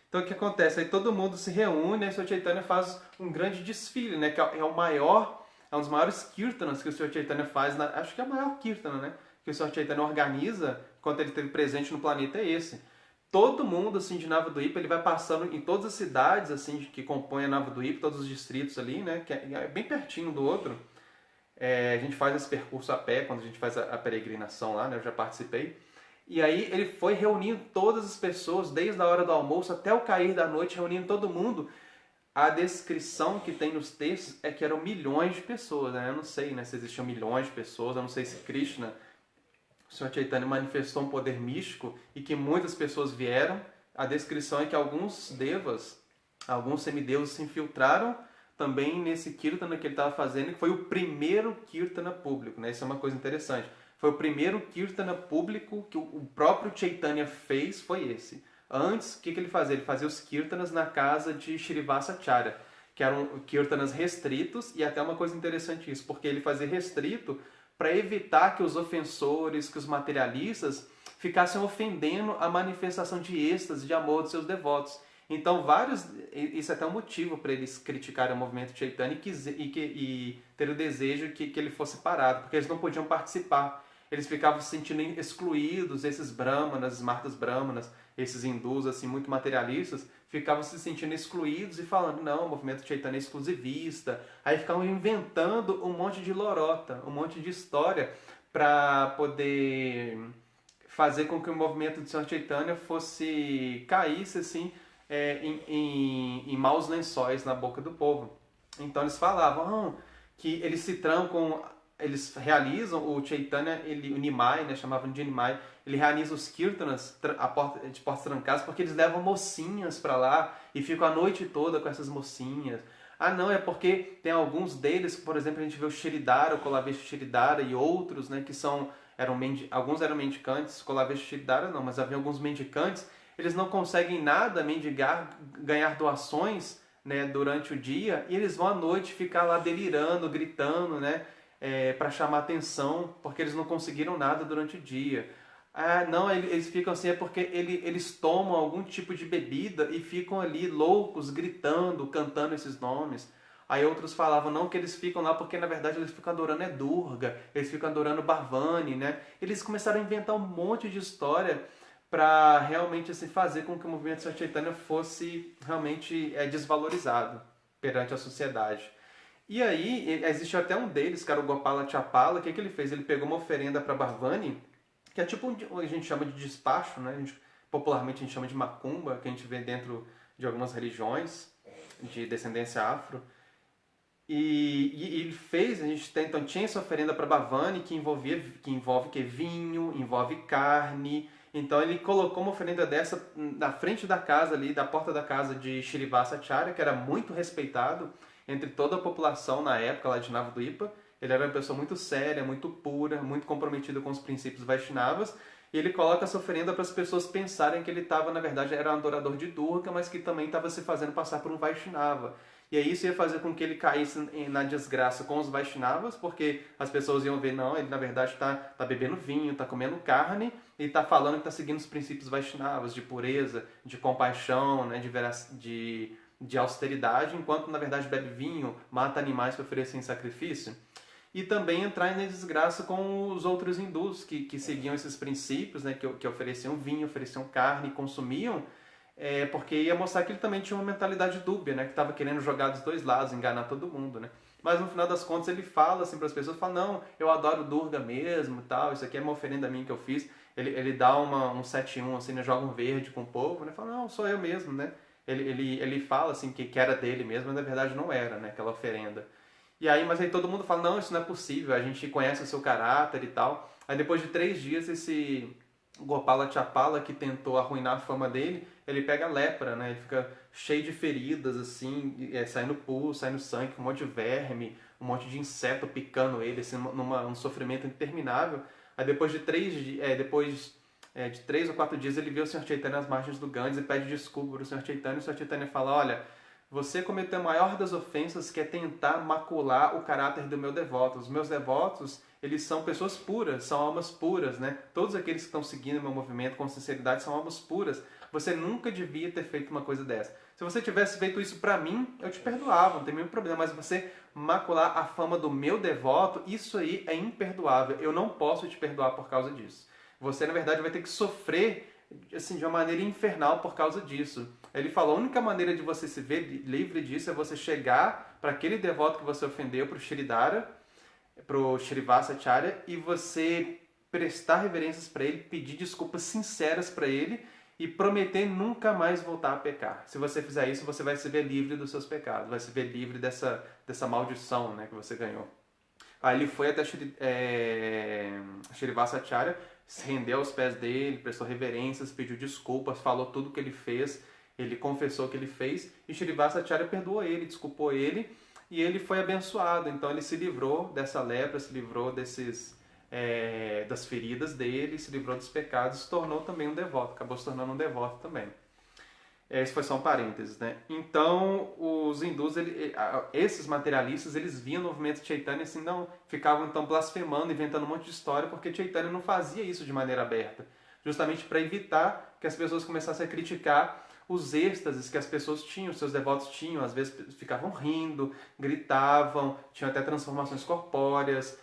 Então, o que acontece? Aí todo mundo se reúne, e o Sr. Chaitanya faz um grande desfile, né? Que é o maior, é um dos maiores kirtanas que o Sr. Chaitanya faz, acho que é o maior kirtana, né? Que o Sr. Chaitanya organiza quando ele esteve presente no planeta é esse. Todo mundo assim de Navadvipa, ele vai passando em todas as cidades assim que compõem a Navadvipa, todos os distritos ali, né, que é bem pertinho do outro. A gente faz esse percurso a pé quando a gente faz a peregrinação lá, né, eu já participei. E aí ele foi reunindo todas as pessoas, desde a hora do almoço até o cair da noite, reunindo todo mundo. A descrição que tem nos textos é que eram milhões de pessoas, né? Eu não sei, né, se existiam milhões de pessoas, eu não sei se Krishna, o Sr. Chaitanya, manifestou um poder místico e que muitas pessoas vieram. A descrição é que alguns devas, alguns semideuses se infiltraram também nesse kirtana que ele estava fazendo, que foi o primeiro kirtana público, né? Isso é uma coisa interessante. Foi o primeiro kirtana público que o próprio Chaitanya fez, foi esse. Antes, o que ele fazia? Ele fazia os kirtanas na casa de Shrivasacharya, que eram kirtanas restritos, e até uma coisa interessante isso, porque ele fazia restrito para evitar que os ofensores, que os materialistas ficassem ofendendo a manifestação de êxtase, de amor dos seus devotos. Então, isso é até um motivo para eles criticarem o movimento Chaitanya e ter o desejo que ele fosse parado, porque eles não podiam participar. Eles ficavam se sentindo excluídos, esses brahmanas, smartas brahmanas, esses hindus assim, muito materialistas, ficavam se sentindo excluídos e falando, não, o movimento Chaitanya é exclusivista. Aí ficavam inventando um monte de lorota, um monte de história para poder fazer com que o movimento de Sr. Chaitanya caísse assim, em maus lençóis na boca do povo. Então eles falavam que eles se trancam, eles realizam o Chaitanya, o Nimai, né, chamavam de Nimai, ele realiza os kirtanas de portas trancadas porque eles levam mocinhas para lá e ficam a noite toda com essas mocinhas. Ah, não, é porque tem alguns deles, por exemplo, a gente vê o Shiridara, o Kolavesha Shiridara e outros, né, que alguns eram mendicantes, Kolavesha Shiridara não, mas havia alguns mendicantes, eles não conseguem nada mendigar, ganhar doações, né, durante o dia, e eles vão à noite ficar lá delirando, gritando, né, para chamar atenção, porque eles não conseguiram nada durante o dia. Ah, não, eles ficam assim, é porque eles tomam algum tipo de bebida e ficam ali loucos, gritando, cantando esses nomes. Aí outros falavam, não, que eles ficam lá porque na verdade eles ficam adorando Durga, eles ficam adorando Bharvani, né? Eles começaram a inventar um monte de história para realmente assim, fazer com que o movimento Sr. Chaitanya fosse realmente desvalorizado perante a sociedade. E aí, existe até um deles, que era o Gopala Chapala, o que ele fez? Ele pegou uma oferenda para Bharvani, que é tipo o que a gente chama de despacho, né? Popularmente a gente chama de macumba, que a gente vê dentro de algumas religiões de descendência afro. E ele fez, então tinha essa oferenda para Bharvani que envolve que vinho, envolve carne. Então ele colocou uma oferenda dessa na frente da casa ali, da porta da casa de Shrivasacharya, que era muito respeitado entre toda a população na época lá de Navadvipa. Ele era uma pessoa muito séria, muito pura, muito comprometida com os princípios Vaishnavas. E ele coloca essa oferenda para as pessoas pensarem que ele estava, na verdade, era um adorador de Durga, mas que também estava se fazendo passar por um Vaishnava. E aí isso ia fazer com que ele caísse na desgraça com os Vaishnavas, porque as pessoas iam ver, não, ele na verdade está bebendo vinho, está comendo carne, e está falando que está seguindo os princípios Vaishnavas, de pureza, de compaixão, né, de austeridade, enquanto na verdade bebe vinho, mata animais para oferecer em sacrifício. E também entrar em desgraça com os outros hindus que seguiam esses princípios, né, que ofereciam vinho, ofereciam carne, consumiam, porque ia mostrar que ele também tinha uma mentalidade dúbia, né, que estava querendo jogar dos dois lados, enganar todo mundo, né. Mas no final das contas ele fala assim para as pessoas, fala, não, eu adoro Durga mesmo, tal, isso aqui é uma oferenda minha que eu fiz. Ele dá um 7-1, assim, né, joga um verde com o povo, né, fala, não, sou eu mesmo, né. Ele fala assim que era dele mesmo, mas na verdade não era, né, aquela oferenda. Mas aí todo mundo fala, não, isso não é possível, a gente conhece o seu caráter e tal. Aí depois de 3 dias, esse Gopala Chapala, que tentou arruinar a fama dele, ele pega lepra, né? Ele fica cheio de feridas, assim, saindo pus, saindo sangue, um monte de verme, um monte de inseto picando ele, assim, um sofrimento interminável. Aí depois de de 3 ou 4 dias ele vê o Sr. Chaitanya nas margens do Ganges e pede desculpa para o Sr. Chaitanya, e o Sr. Chaitanya fala, olha, você cometeu a maior das ofensas, que é tentar macular o caráter do meu devoto. Os meus devotos, eles são pessoas puras, são almas puras, né? Todos aqueles que estão seguindo o meu movimento com sinceridade são almas puras. Você nunca devia ter feito uma coisa dessa. Se você tivesse feito isso pra mim, eu te perdoava, não tem nenhum problema. Mas você macular a fama do meu devoto, isso aí é imperdoável. Eu não posso te perdoar por causa disso. Você, na verdade, vai ter que sofrer assim, de uma maneira infernal por causa disso. Ele falou, a única maneira de você se ver livre disso é você chegar para aquele devoto que você ofendeu, para o Shridhara, para o Shrivasacharya, e você prestar reverências para ele, pedir desculpas sinceras para ele e prometer nunca mais voltar a pecar. Se você fizer isso, você vai se ver livre dos seus pecados, vai se ver livre dessa maldição, né, que você ganhou. Aí ele foi até Shrivasacharya, se rendeu aos pés dele, prestou reverências, pediu desculpas, falou tudo o que ele fez, ele confessou o que ele fez, e Shrivasacharya perdoou ele, desculpou ele, e ele foi abençoado. Então ele se livrou dessa lepra, se livrou das feridas dele, se livrou dos pecados, se tornou também um devoto, acabou se tornando um devoto também. Esse foi só um parênteses, né? Então, os hindus, esses materialistas, eles viam o movimento Chaitanya assim, não ficavam então blasfemando, inventando um monte de história, porque Chaitanya não fazia isso de maneira aberta, justamente para evitar que as pessoas começassem a criticar os êxtases que as pessoas tinham, os seus devotos tinham. Às vezes ficavam rindo, gritavam, tinham até transformações corpóreas,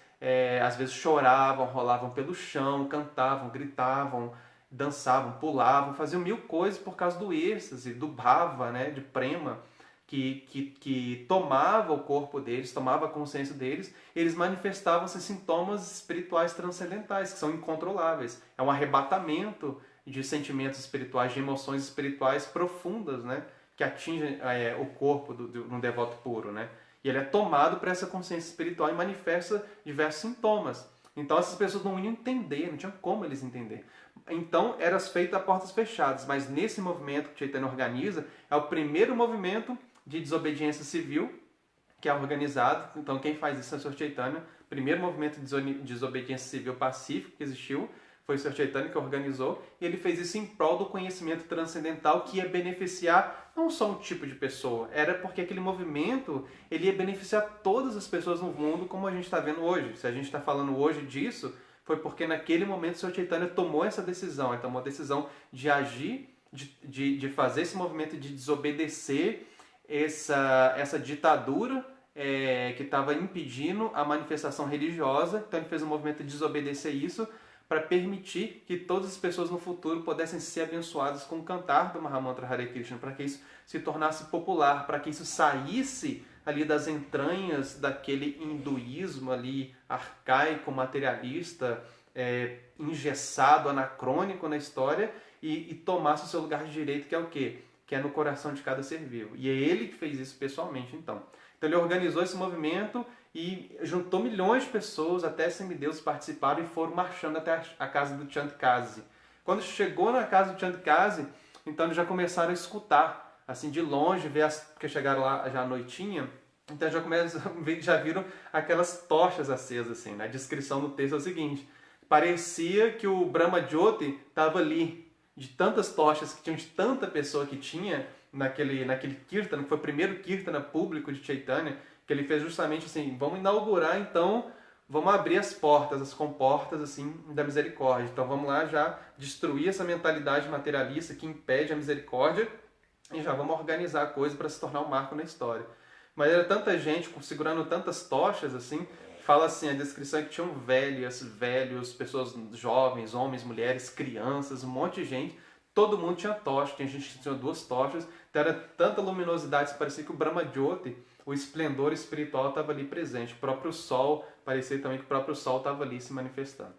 às vezes choravam, rolavam pelo chão, cantavam, gritavam, dançavam, pulavam, faziam mil coisas por causa do êxtase, do bhava, né, de prema, que tomava o corpo deles, tomava a consciência deles. Eles manifestavam esses sintomas espirituais transcendentais, que são incontroláveis. É um arrebatamento de sentimentos espirituais, de emoções espirituais profundas, né, que atingem o corpo de um devoto puro, né? E ele é tomado por essa consciência espiritual e manifesta diversos sintomas. Então essas pessoas não iam entender, não tinham como eles entender. Então era feito a portas fechadas, mas nesse movimento que Chaitanya organiza, é o primeiro movimento de desobediência civil que é organizado. Então quem faz isso é o Sr. Chaitanya. Primeiro movimento de desobediência civil pacífico que existiu foi o Sr. Chaitanya que organizou, e ele fez isso em prol do conhecimento transcendental, que ia beneficiar não só um tipo de pessoa, era porque aquele movimento ele ia beneficiar todas as pessoas no mundo, como a gente está vendo hoje. Se a gente está falando hoje disso, foi porque naquele momento o Sr. Chaitanya tomou essa decisão, ele tomou a decisão de agir, de fazer esse movimento de desobedecer essa ditadura que estava impedindo a manifestação religiosa. Então ele fez um movimento de desobedecer isso, para permitir que todas as pessoas no futuro pudessem ser abençoadas com o cantar do Mahamantra Hare Krishna, para que isso se tornasse popular, para que isso saísse ali das entranhas daquele hinduísmo ali arcaico, materialista, engessado, anacrônico na história, e tomasse o seu lugar de direito, que é o quê? Que é no coração de cada ser vivo. E é ele que fez isso pessoalmente, então. Então ele organizou esse movimento e juntou milhões de pessoas, até semideuses participaram e foram marchando até a casa do Chandkasi. Quando chegou na casa do Chandkasi, então eles já começaram a escutar, assim de longe, porque chegaram lá já à noitinha, então já viram aquelas tochas acesas, assim, né? A descrição do texto é o seguinte: parecia que o Brahma Jyoti estava ali, de tantas tochas que tinham, de tanta pessoa que tinha naquele Kirtana, que foi o primeiro Kirtana público de Chaitanya, que ele fez justamente assim, vamos inaugurar então, vamos abrir as portas, as comportas assim da misericórdia. Então vamos lá já destruir essa mentalidade materialista que impede a misericórdia e já vamos organizar a coisa para se tornar um marco na história. Mas era tanta gente segurando tantas tochas assim, fala assim, a descrição é que tinham velhos, pessoas jovens, homens, mulheres, crianças, um monte de gente. Todo mundo tinha tocha, tinha gente que tinha 2 tochas, então era tanta luminosidade que parecia que o Brahma Jyoti, o esplendor espiritual, estava ali presente. O próprio sol, parecia também que o próprio sol estava ali se manifestando.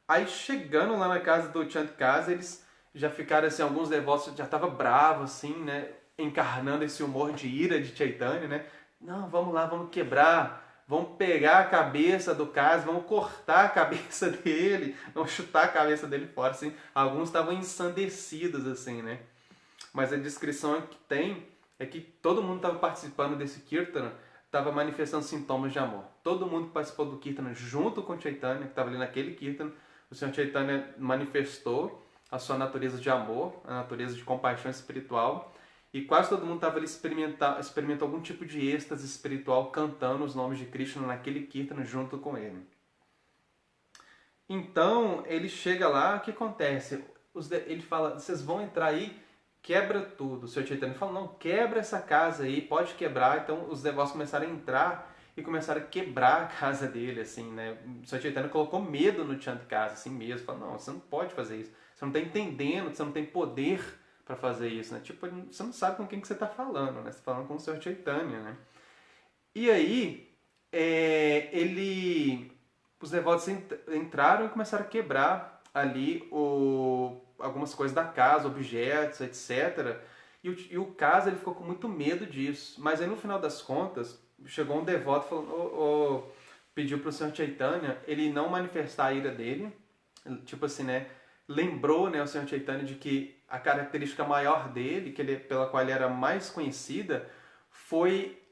Aí chegando lá na casa do Chandkasi, eles já ficaram assim, alguns devotos já estavam bravos assim, né, encarnando esse humor de ira de Chaitanya, né? Não, vamos lá, vamos quebrar, vamos pegar a cabeça do Kasi, vamos cortar a cabeça dele, vamos chutar a cabeça dele fora, assim. Alguns estavam ensandecidos, assim, né? mas a descrição que tem é que todo mundo estava participando desse Kirtana, estava manifestando sintomas de amor. Todo mundo que participou do Kirtana junto com Chaitanya, que estava ali naquele Kirtana, o Senhor Chaitanya manifestou a sua natureza de amor, a natureza de compaixão espiritual, e quase todo mundo estava ali experimentando algum tipo de êxtase espiritual cantando os nomes de Krishna naquele Kirtana junto com ele. Então, ele chega lá, o que acontece? Ele fala, vocês vão entrar aí, quebra tudo. O Senhor Chaitanya fala, não, quebra essa casa aí, pode quebrar. Então, os devotos começaram a entrar e começaram a quebrar a casa dele, assim, né? O Senhor Chaitanya colocou medo no Chandkasa, assim mesmo. Falou, não, você não pode fazer isso. Você não está entendendo, você não tem poder para fazer isso, né? Tipo, você não sabe com quem que você está falando, né? Você está falando com o Senhor Chaitanya, né? E aí, os devotos entraram e começaram a quebrar ali algumas coisas da casa, objetos, etc. E o caso ele ficou com muito medo disso. Mas aí no final das contas, chegou um devoto falando, pediu para o Senhor Chaitanya ele não manifestar a ira dele. Tipo assim, né? Lembrou, né, o Senhor Chaitanya de que a característica maior dele, pela qual ele era mais conhecida,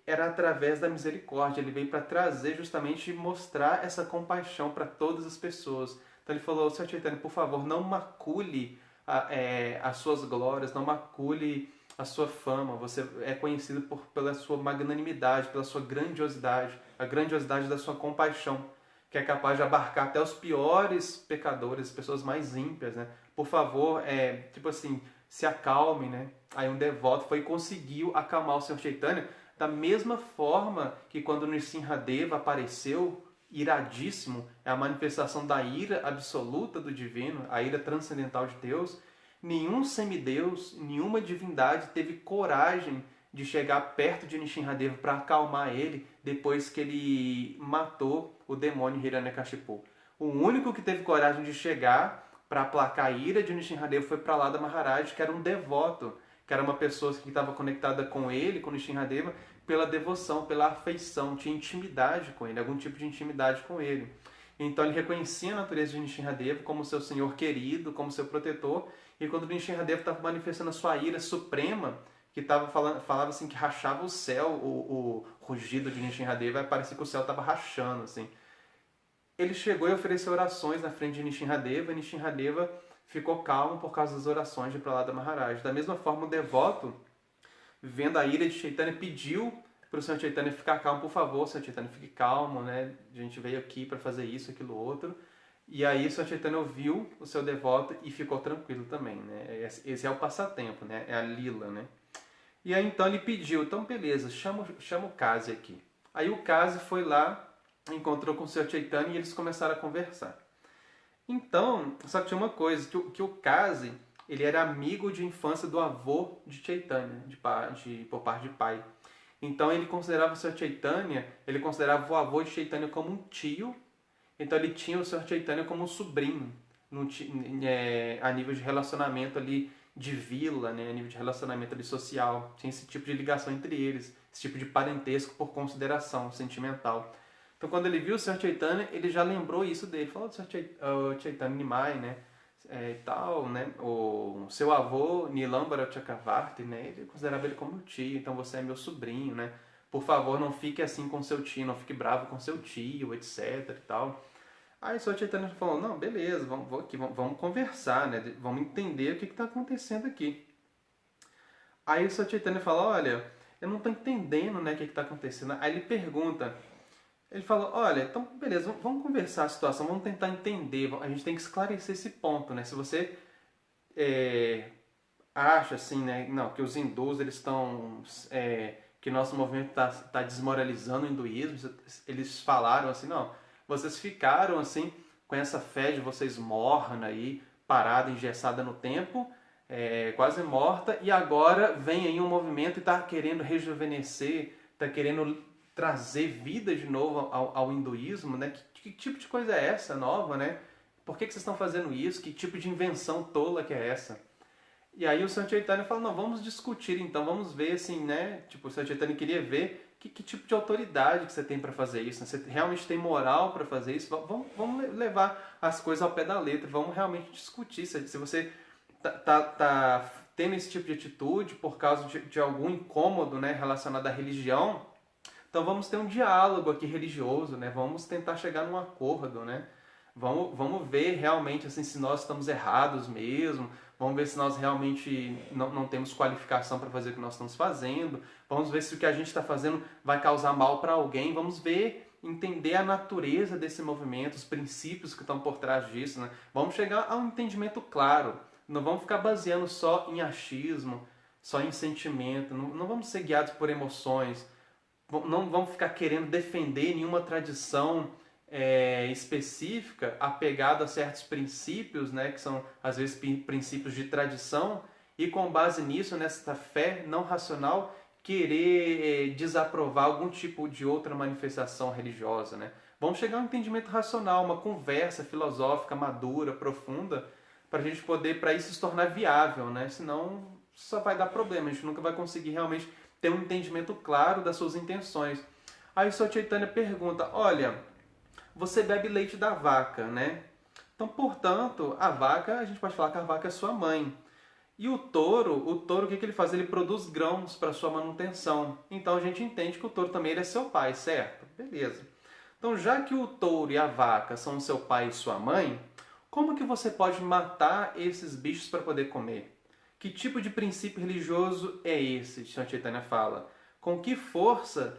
era através da misericórdia. Ele veio para trazer justamente mostrar essa compaixão para todas as pessoas. Então ele falou, Senhor Chaitanya, por favor, não macule as suas glórias, não macule a sua fama. Você é conhecido pela sua magnanimidade, pela sua grandiosidade, a grandiosidade da sua compaixão, que é capaz de abarcar até os piores pecadores, as pessoas mais ímpias, né? Por favor, tipo assim, se acalme, né? Aí um devoto foi e conseguiu acalmar o Senhor Chaitanya, da mesma forma que quando Nrsimhadeva apareceu, iradíssimo, é a manifestação da ira absoluta do divino, a ira transcendental de Deus, nenhum semideus, nenhuma divindade teve coragem de chegar perto de Nrsimhadeva para acalmar ele depois que ele matou o demônio Hiranyakashipu. O único que teve coragem de chegar para aplacar a ira de Nrsimhadeva foi Prahlada Maharaj, que era um devoto, que era uma pessoa que estava conectada com ele, com Nrsimhadeva, pela devoção, pela afeição, tinha intimidade com ele, algum tipo de intimidade com ele. Então ele reconhecia a natureza de Nrsimhadeva como seu senhor querido, como seu protetor, e quando Nrsimhadeva estava manifestando a sua ira suprema, que falava assim que rachava o céu, o rugido de Nrsimhadeva, parecia que o céu estava rachando, assim. Ele chegou e ofereceu orações na frente de Nrsimhadeva, e Nrsimhadeva ficou calmo por causa das orações de Prahlada Maharaj. Da mesma forma, o devoto, vendo a ira de Chaitanya, pediu para o Senhor Chaitanya ficar calmo, por favor, Senhor Chaitanya, fique calmo, né? A gente veio aqui para fazer isso, aquilo, outro. E aí o Senhor Chaitanya ouviu o seu devoto e ficou tranquilo também, né? Esse é o passatempo, né? É a lila, né? E aí então ele pediu, então beleza, chama o Kasi aqui. Aí o Kasi foi lá, encontrou com o Senhor Chaitanya e eles começaram a conversar. Então, só que tinha uma coisa, que o Kasi, ele era amigo de infância do avô de Chaitanya, por parte de pai. Então ele considerava o Sr. Chaitanya, ele considerava o avô de Chaitanya como um tio, então ele tinha o Sr. Chaitanya como um sobrinho, a nível de relacionamento ali de vila, né, a nível de relacionamento ali social. Tinha esse tipo de ligação entre eles, esse tipo de parentesco por consideração sentimental. Então quando ele viu o Sr. Chaitanya, ele já lembrou isso dele. Falou, o Chaitanya Nimai, né? E tal, né? O seu avô, Nilambara Chakravarti, né? Ele considerava ele como tio, então você é meu sobrinho, né? Por favor, não fique assim com seu tio, não fique bravo com seu tio, etc e tal. Aí o Sr. Chaitanya falou, não, beleza, vamos conversar, né? Vamos entender o que está acontecendo aqui. Aí o Sr. Chaitanya fala, olha, eu não estou entendendo, né, o que está acontecendo. Aí ele pergunta, ele fala, olha, então beleza, vamos conversar a situação, vamos tentar entender, a gente tem que esclarecer esse ponto, né? Se você acha assim, né, não, que os hindus eles estão, que nosso movimento tá desmoralizando o hinduísmo, eles falaram assim, não, vocês ficaram assim com essa fé de vocês morna aí, parada, engessada no tempo, quase morta, e agora vem aí um movimento e está querendo rejuvenescer, está querendo trazer vida de novo ao hinduísmo, né? Que tipo de coisa é essa nova, né? Por que vocês estão fazendo isso? Que tipo de invenção tola que é essa? E aí o Sr. Chaitanya fala, não, vamos discutir então, vamos ver assim, né? Tipo, o Sr. Chaitanya queria ver que tipo de autoridade que você tem para fazer isso, né? Você realmente tem moral para fazer isso? Vamos levar as coisas ao pé da letra, vamos realmente discutir se você tá tendo esse tipo de atitude por causa de algum incômodo, né, relacionado à religião, então vamos ter um diálogo aqui religioso, né? Vamos tentar chegar num acordo, né? Vamos ver realmente assim, se nós estamos errados mesmo, vamos ver se nós realmente não temos qualificação para fazer o que nós estamos fazendo, vamos ver se o que a gente está fazendo vai causar mal para alguém, vamos ver, entender a natureza desse movimento, os princípios que estão por trás disso, né? Vamos chegar a um entendimento claro, não vamos ficar baseando só em achismo, só em sentimento, não vamos ser guiados por emoções, não vamos ficar querendo defender nenhuma tradição específica apegada a certos princípios, né, que são às vezes princípios de tradição, e com base nisso, nessa fé não racional, querer desaprovar algum tipo de outra manifestação religiosa, né? Vamos chegar a um entendimento racional, uma conversa filosófica madura, profunda, para a gente poder, para isso se tornar viável, né? Senão só vai dar problema, a gente nunca vai conseguir realmente ter um entendimento claro das suas intenções. Aí o Sr. Chaitanya pergunta, olha, você bebe leite da vaca, né? Então, portanto, a vaca, a gente pode falar que a vaca é sua mãe. E o touro, o que ele faz? Ele produz grãos para sua manutenção. Então a gente entende que o touro também ele é seu pai, certo? Beleza. Então, já que o touro e a vaca são seu pai e sua mãe, como que você pode matar esses bichos para poder comer? Que tipo de princípio religioso é esse? Sr. Chaitanya fala. Com que força,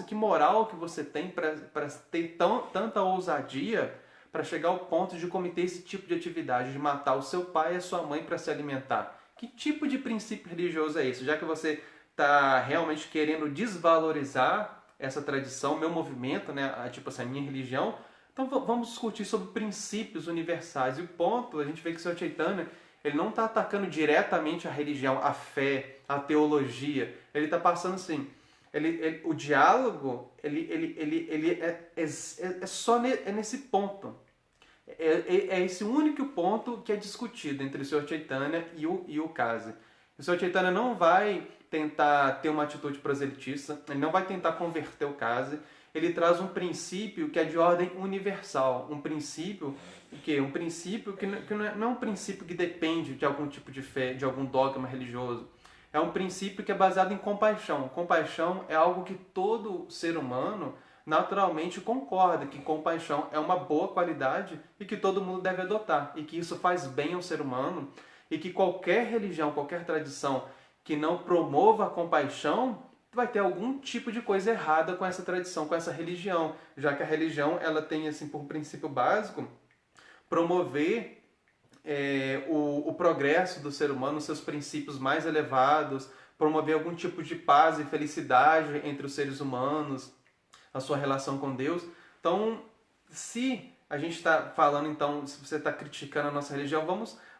que moral que você tem para ter tanta ousadia para chegar ao ponto de cometer esse tipo de atividade, de matar o seu pai e a sua mãe para se alimentar? Que tipo de princípio religioso é esse? Já que você está realmente querendo desvalorizar essa tradição, meu movimento, né, tipo assim, a minha religião, então vamos discutir sobre princípios universais. E o ponto, a gente vê que o Sr. Chaitanya, ele não está atacando diretamente a religião, a fé, a teologia. Ele está passando assim, o diálogo, ele só nesse ponto. É esse único ponto que é discutido entre o Sr. Chaitanya e o Kazi. O Sr. Chaitanya não vai tentar ter uma atitude proselitista, ele não vai tentar converter o Kazi, ele traz um princípio que é de ordem universal, um princípio que não é um princípio que depende de algum tipo de fé, de algum dogma religioso. É um princípio que é baseado em compaixão. Compaixão é algo que todo ser humano naturalmente concorda, que compaixão é uma boa qualidade e que todo mundo deve adotar, e que isso faz bem ao ser humano, e que qualquer religião, qualquer tradição que não promova a compaixão vai ter algum tipo de coisa errada com essa tradição, com essa religião, já que a religião ela tem assim por princípio básico promover o progresso do ser humano, os seus princípios mais elevados, promover algum tipo de paz e felicidade entre os seres humanos, a sua relação com Deus. Então, se a gente está falando, então, se você está criticando a nossa religião,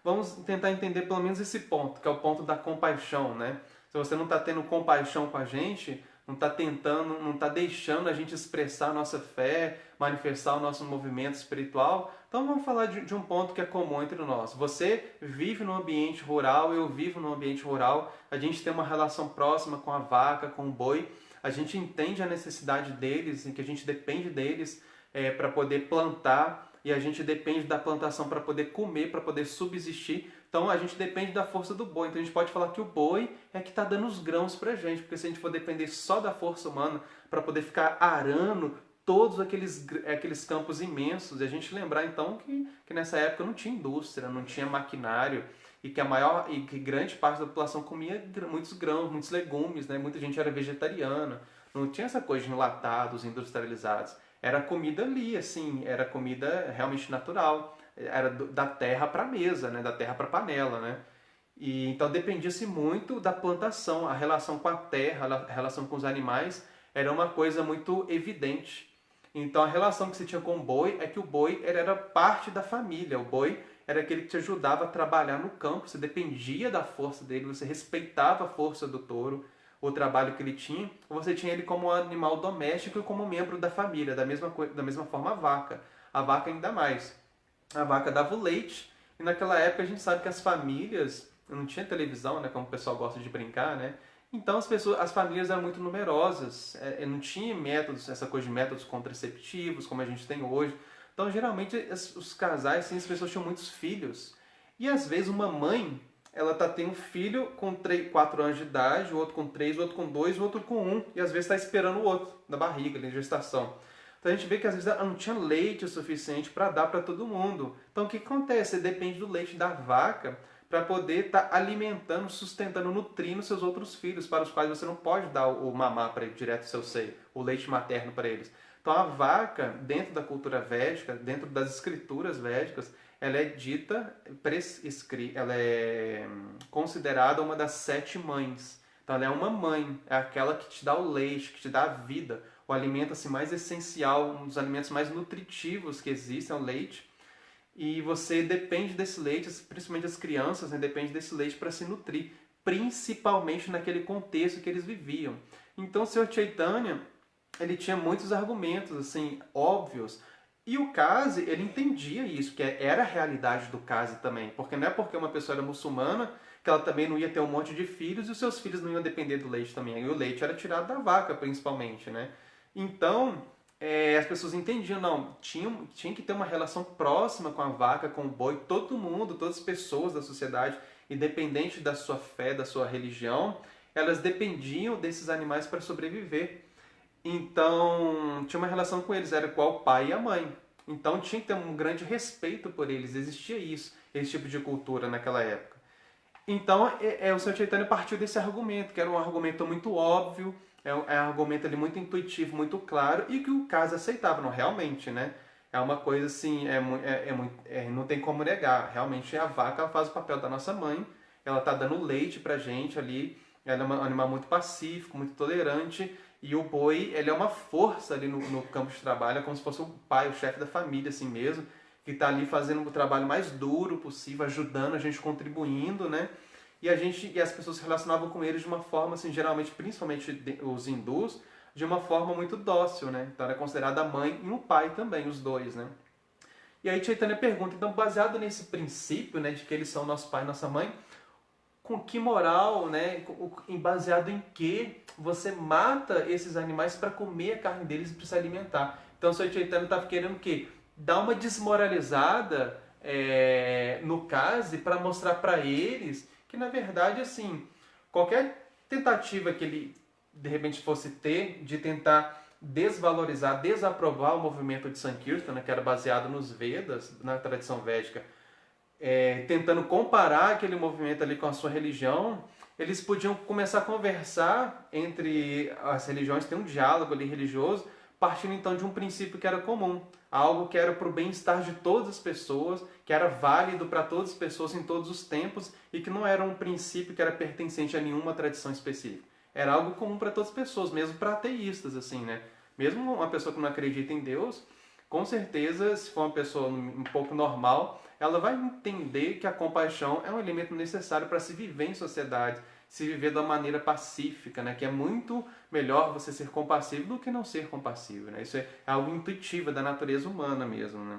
vamos tentar entender pelo menos esse ponto, que é o ponto da compaixão, né? Se você não está tendo compaixão com a gente, não está tentando, não está deixando a gente expressar a nossa fé, manifestar o nosso movimento espiritual, então vamos falar de um ponto que é comum entre nós. Você vive num ambiente rural, eu vivo num ambiente rural, a gente tem uma relação próxima com a vaca, com o boi, a gente entende a necessidade deles, em que a gente depende deles para poder plantar, e a gente depende da plantação para poder comer, para poder subsistir. Então a gente depende da força do boi. Então a gente pode falar que o boi é que está dando os grãos para a gente, porque se a gente for depender só da força humana para poder ficar arando todos aqueles campos imensos, e a gente lembrar então que nessa época não tinha indústria, não tinha maquinário, e que grande parte da população comia muitos grãos, muitos legumes, né? Muita gente era vegetariana, não tinha essa coisa de enlatados, industrializados. Era comida ali, assim, era comida realmente natural, era da terra para a mesa, né? Da terra para a panela, né? E então dependia-se muito da plantação, a relação com a terra, a relação com os animais era uma coisa muito evidente. Então a relação que se tinha com o boi é que o boi era parte da família, o boi era aquele que te ajudava a trabalhar no campo, você dependia da força dele, você respeitava a força do touro, o trabalho que ele tinha, você tinha ele como um animal doméstico e como membro da família, da mesma forma a vaca ainda mais. A vaca dava o leite, e naquela época a gente sabe que as famílias, não tinha televisão, né, como o pessoal gosta de brincar, né? Então as famílias eram muito numerosas, não tinha métodos, essa coisa de métodos contraceptivos como a gente tem hoje. Então geralmente os casais, assim, as pessoas tinham muitos filhos. E às vezes uma mãe, ela tem um filho com 4 anos de idade, o outro com 3, o outro com 2, o outro com 1, e às vezes está esperando o outro na barriga, ali, na gestação. Então a gente vê que às vezes ela não tinha leite o suficiente para dar para todo mundo. Então o que acontece? Você depende do leite da vaca para poder estar alimentando, sustentando, nutrindo seus outros filhos, para os quais você não pode dar o mamar para ele direto do seu seio, o leite materno para eles. Então a vaca, dentro da cultura védica, dentro das escrituras védicas, ela é dita, ela é considerada uma das 7 mães. Então ela é uma mãe, é aquela que te dá o leite, que te dá a vida, o alimento assim, mais essencial, um dos alimentos mais nutritivos que existem é o leite. E você depende desse leite, principalmente as crianças, né, depende desse leite para se nutrir, principalmente naquele contexto que eles viviam. Então o Sr. Chaitanya, ele tinha muitos argumentos assim óbvios, e o Kazi, ele entendia isso, que era a realidade do Kazi também, porque não é porque uma pessoa era muçulmana que ela também não ia ter um monte de filhos e os seus filhos não iam depender do leite também. E o leite era tirado da vaca, principalmente, né? Então, as pessoas entendiam, não, tinha que ter uma relação próxima com a vaca, com o boi, todo mundo, todas as pessoas da sociedade, independente da sua fé, da sua religião, elas dependiam desses animais para sobreviver. Então, tinha uma relação com eles, era igual o pai e a mãe. Então, tinha que ter um grande respeito por eles, existia isso, esse tipo de cultura naquela época. Então, o Sr. Chaitanya partiu desse argumento, que era um argumento muito óbvio, um argumento ali muito intuitivo, muito claro, e que o caso aceitava, não, realmente, né? É uma coisa assim, não tem como negar. Realmente a vaca ela faz o papel da nossa mãe, ela está dando leite pra gente ali, ela é um animal muito pacífico, muito tolerante, e o boi ele é uma força ali no campo de trabalho, é como se fosse o pai, o chefe da família assim mesmo, que está ali fazendo o trabalho mais duro possível, ajudando a gente, contribuindo, né? E as pessoas se relacionavam com eles de uma forma, assim, geralmente, principalmente os hindus, de uma forma muito dócil, né? Então era considerada a mãe e o pai também, os dois, né? E aí Chaitanya pergunta, então baseado nesse princípio, né, de que eles são nosso pai e nossa mãe, com que moral, né, baseado em que você mata esses animais para comer a carne deles e para se alimentar? Então o Sr. Chaitanya estava querendo o quê? Dar uma desmoralizada no caso para mostrar para eles que na verdade assim qualquer tentativa que ele de repente fosse ter de tentar desvalorizar, desaprovar o movimento de Sankirtana, que era baseado nos Vedas, na tradição védica, tentando comparar aquele movimento ali com a sua religião, eles podiam começar a conversar entre as religiões, ter um diálogo ali religioso, partindo então de um princípio que era comum, algo que era para o bem-estar de todas as pessoas, que era válido para todas as pessoas em todos os tempos e que não era um princípio que era pertencente a nenhuma tradição específica. Era algo comum para todas as pessoas, mesmo para ateístas, assim, né? Mesmo uma pessoa que não acredita em Deus, com certeza, se for uma pessoa um pouco normal, ela vai entender que a compaixão é um elemento necessário para se viver em sociedade, se viver de uma maneira pacífica, né? Que é muito melhor você ser compassivo do que não ser compassivo, né? Isso é algo intuitivo da natureza humana mesmo, né?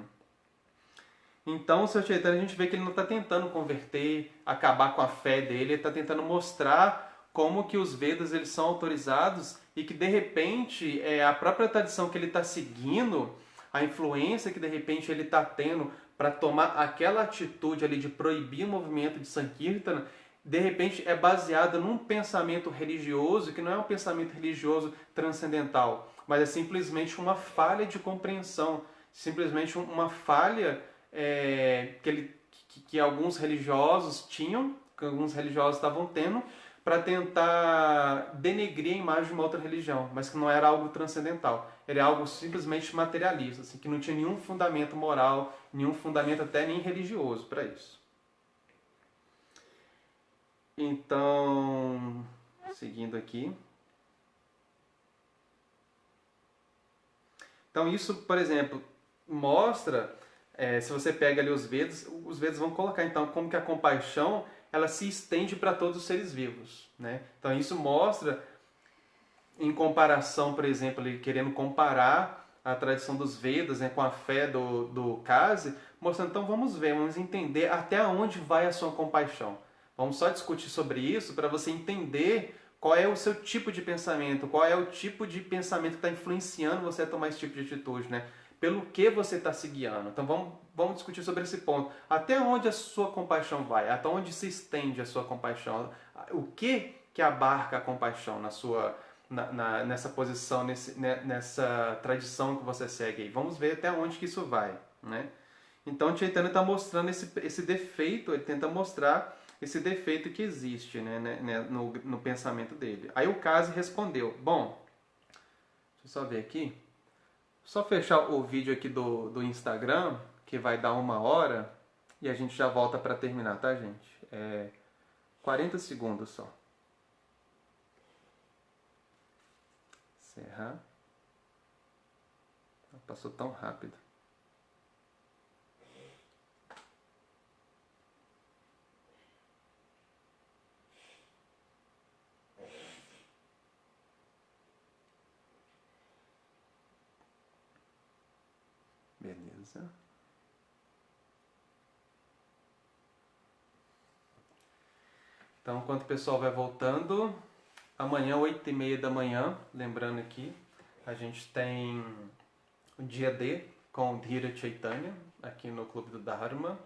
Então, o Sr. Chaitanya, a gente vê que ele não está tentando converter, acabar com a fé dele, ele está tentando mostrar como que os Vedas eles são autorizados e que, de repente, a própria tradição que ele está seguindo, a influência que, de repente, ele está tendo para tomar aquela atitude ali de proibir o movimento de Sankirtana, de repente é baseada num pensamento religioso que não é um pensamento religioso transcendental, mas é simplesmente uma falha de compreensão, simplesmente uma falha que alguns religiosos tinham, que alguns religiosos estavam tendo, para tentar denegrir a imagem de uma outra religião, mas que não era algo transcendental. Era algo simplesmente materialista, assim, que não tinha nenhum fundamento moral, nenhum fundamento até nem religioso para isso. Então, seguindo aqui. Então isso, por exemplo, mostra, se você pega ali os Vedas vão colocar então como que a compaixão ela se estende para todos os seres vivos, né? Então isso mostra, em comparação, por exemplo, ali, querendo comparar a tradição dos Vedas, né, com a fé do Kazi, mostrando, então vamos entender até onde vai a sua compaixão. Vamos só discutir sobre isso para você entender qual é o seu tipo de pensamento, qual é o tipo de pensamento que está influenciando você a tomar esse tipo de atitude, né? pelo que você está se guiando. Então vamos discutir sobre esse ponto. Até onde a sua compaixão vai? Até onde se estende a sua compaixão? O que abarca a compaixão na sua, nessa posição, nessa tradição que você segue aí? Vamos ver até onde que isso vai, né? Então Chaitanya está mostrando esse defeito, ele tenta mostrar esse defeito que existe, né, no pensamento dele. Aí o Kazi respondeu, bom, deixa eu só ver aqui, só fechar o vídeo aqui do Instagram, que vai dar 1 hora, e a gente já volta para terminar, tá, gente? 40 segundos só. Encerrar. Passou tão rápido. Beleza. Então, enquanto o pessoal vai voltando, amanhã, 8h30 da manhã, lembrando aqui, a gente tem o dia D com Dhira Chaitanya, aqui no Clube do Dharma,